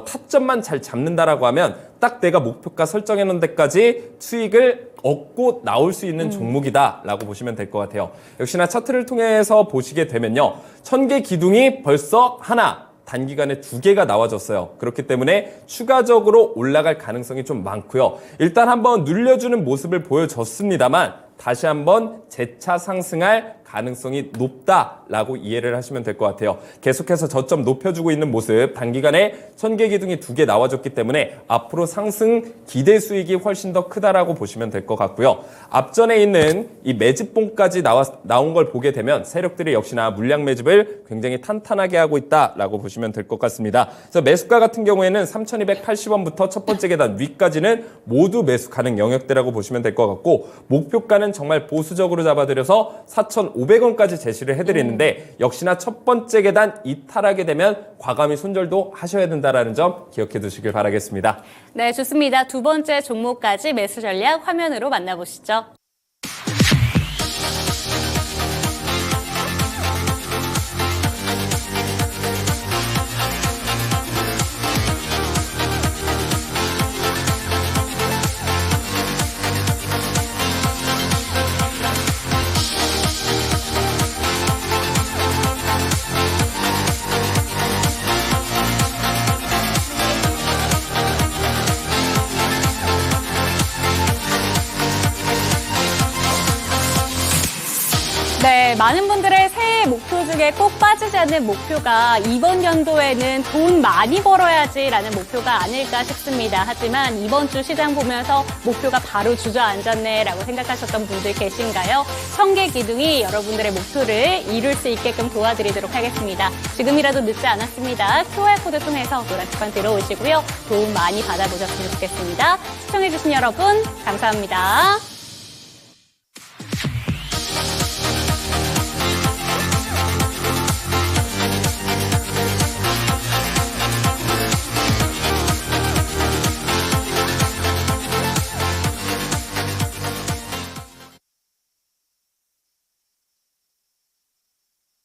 타점만 잘 잡는다라고 하면 딱 내가 목표가 설정해 놓은 데까지 수익을 얻고 나올 수 있는 종목이다라고 보시면 될 것 같아요. 역시나 차트를 통해서 보시게 되면요. 1000개 기둥이 벌써 하나, 단기간에 2개가 나와졌어요. 그렇기 때문에 추가적으로 올라갈 가능성이 좀 많고요. 일단 한번 눌려주는 모습을 보여줬습니다만 다시 한번 재차 상승할 가능성이 높다라고 이해를 하시면 될 것 같아요. 계속해서 저점 높여주고 있는 모습, 단기간에 1000개 기둥이 2개 나와줬기 때문에 앞으로 상승 기대 수익이 훨씬 더 크다라고 보시면 될 것 같고요. 앞전에 있는 이 매집봉까지 나온 걸 보게 되면 세력들이 역시나 물량 매집을 굉장히 탄탄하게 하고 있다라고 보시면 될 것 같습니다. 그래서 매수가 같은 경우에는 3,280원부터 첫 번째 계단 위까지는 모두 매수 가능 영역대라고 보시면 될 것 같고 목표가는 정말 보수적으로 잡아드려서 4,500원 500원까지 제시를 해드리는데 역시나 첫 번째 계단 이탈하게 되면 과감히 손절도 하셔야 된다는 점 기억해 두시길 바라겠습니다. 네, 좋습니다. 두 번째 종목까지 매수 전략 화면으로 만나보시죠. 네, 많은 분들의 새해 목표 중에 꼭 빠지지 않는 목표가 이번 연도에는 돈 많이 벌어야지라는 목표가 아닐까 싶습니다. 하지만 이번 주 시장 보면서 목표가 바로 주저앉았네라고 생각하셨던 분들 계신가요? 청계 기둥이 여러분들의 목표를 이룰 수 있게끔 도와드리도록 하겠습니다. 지금이라도 늦지 않았습니다. QR코드 통해서 노란티판 들어오시고요. 도움 많이 받아보셨으면 좋겠습니다. 시청해주신 여러분 감사합니다.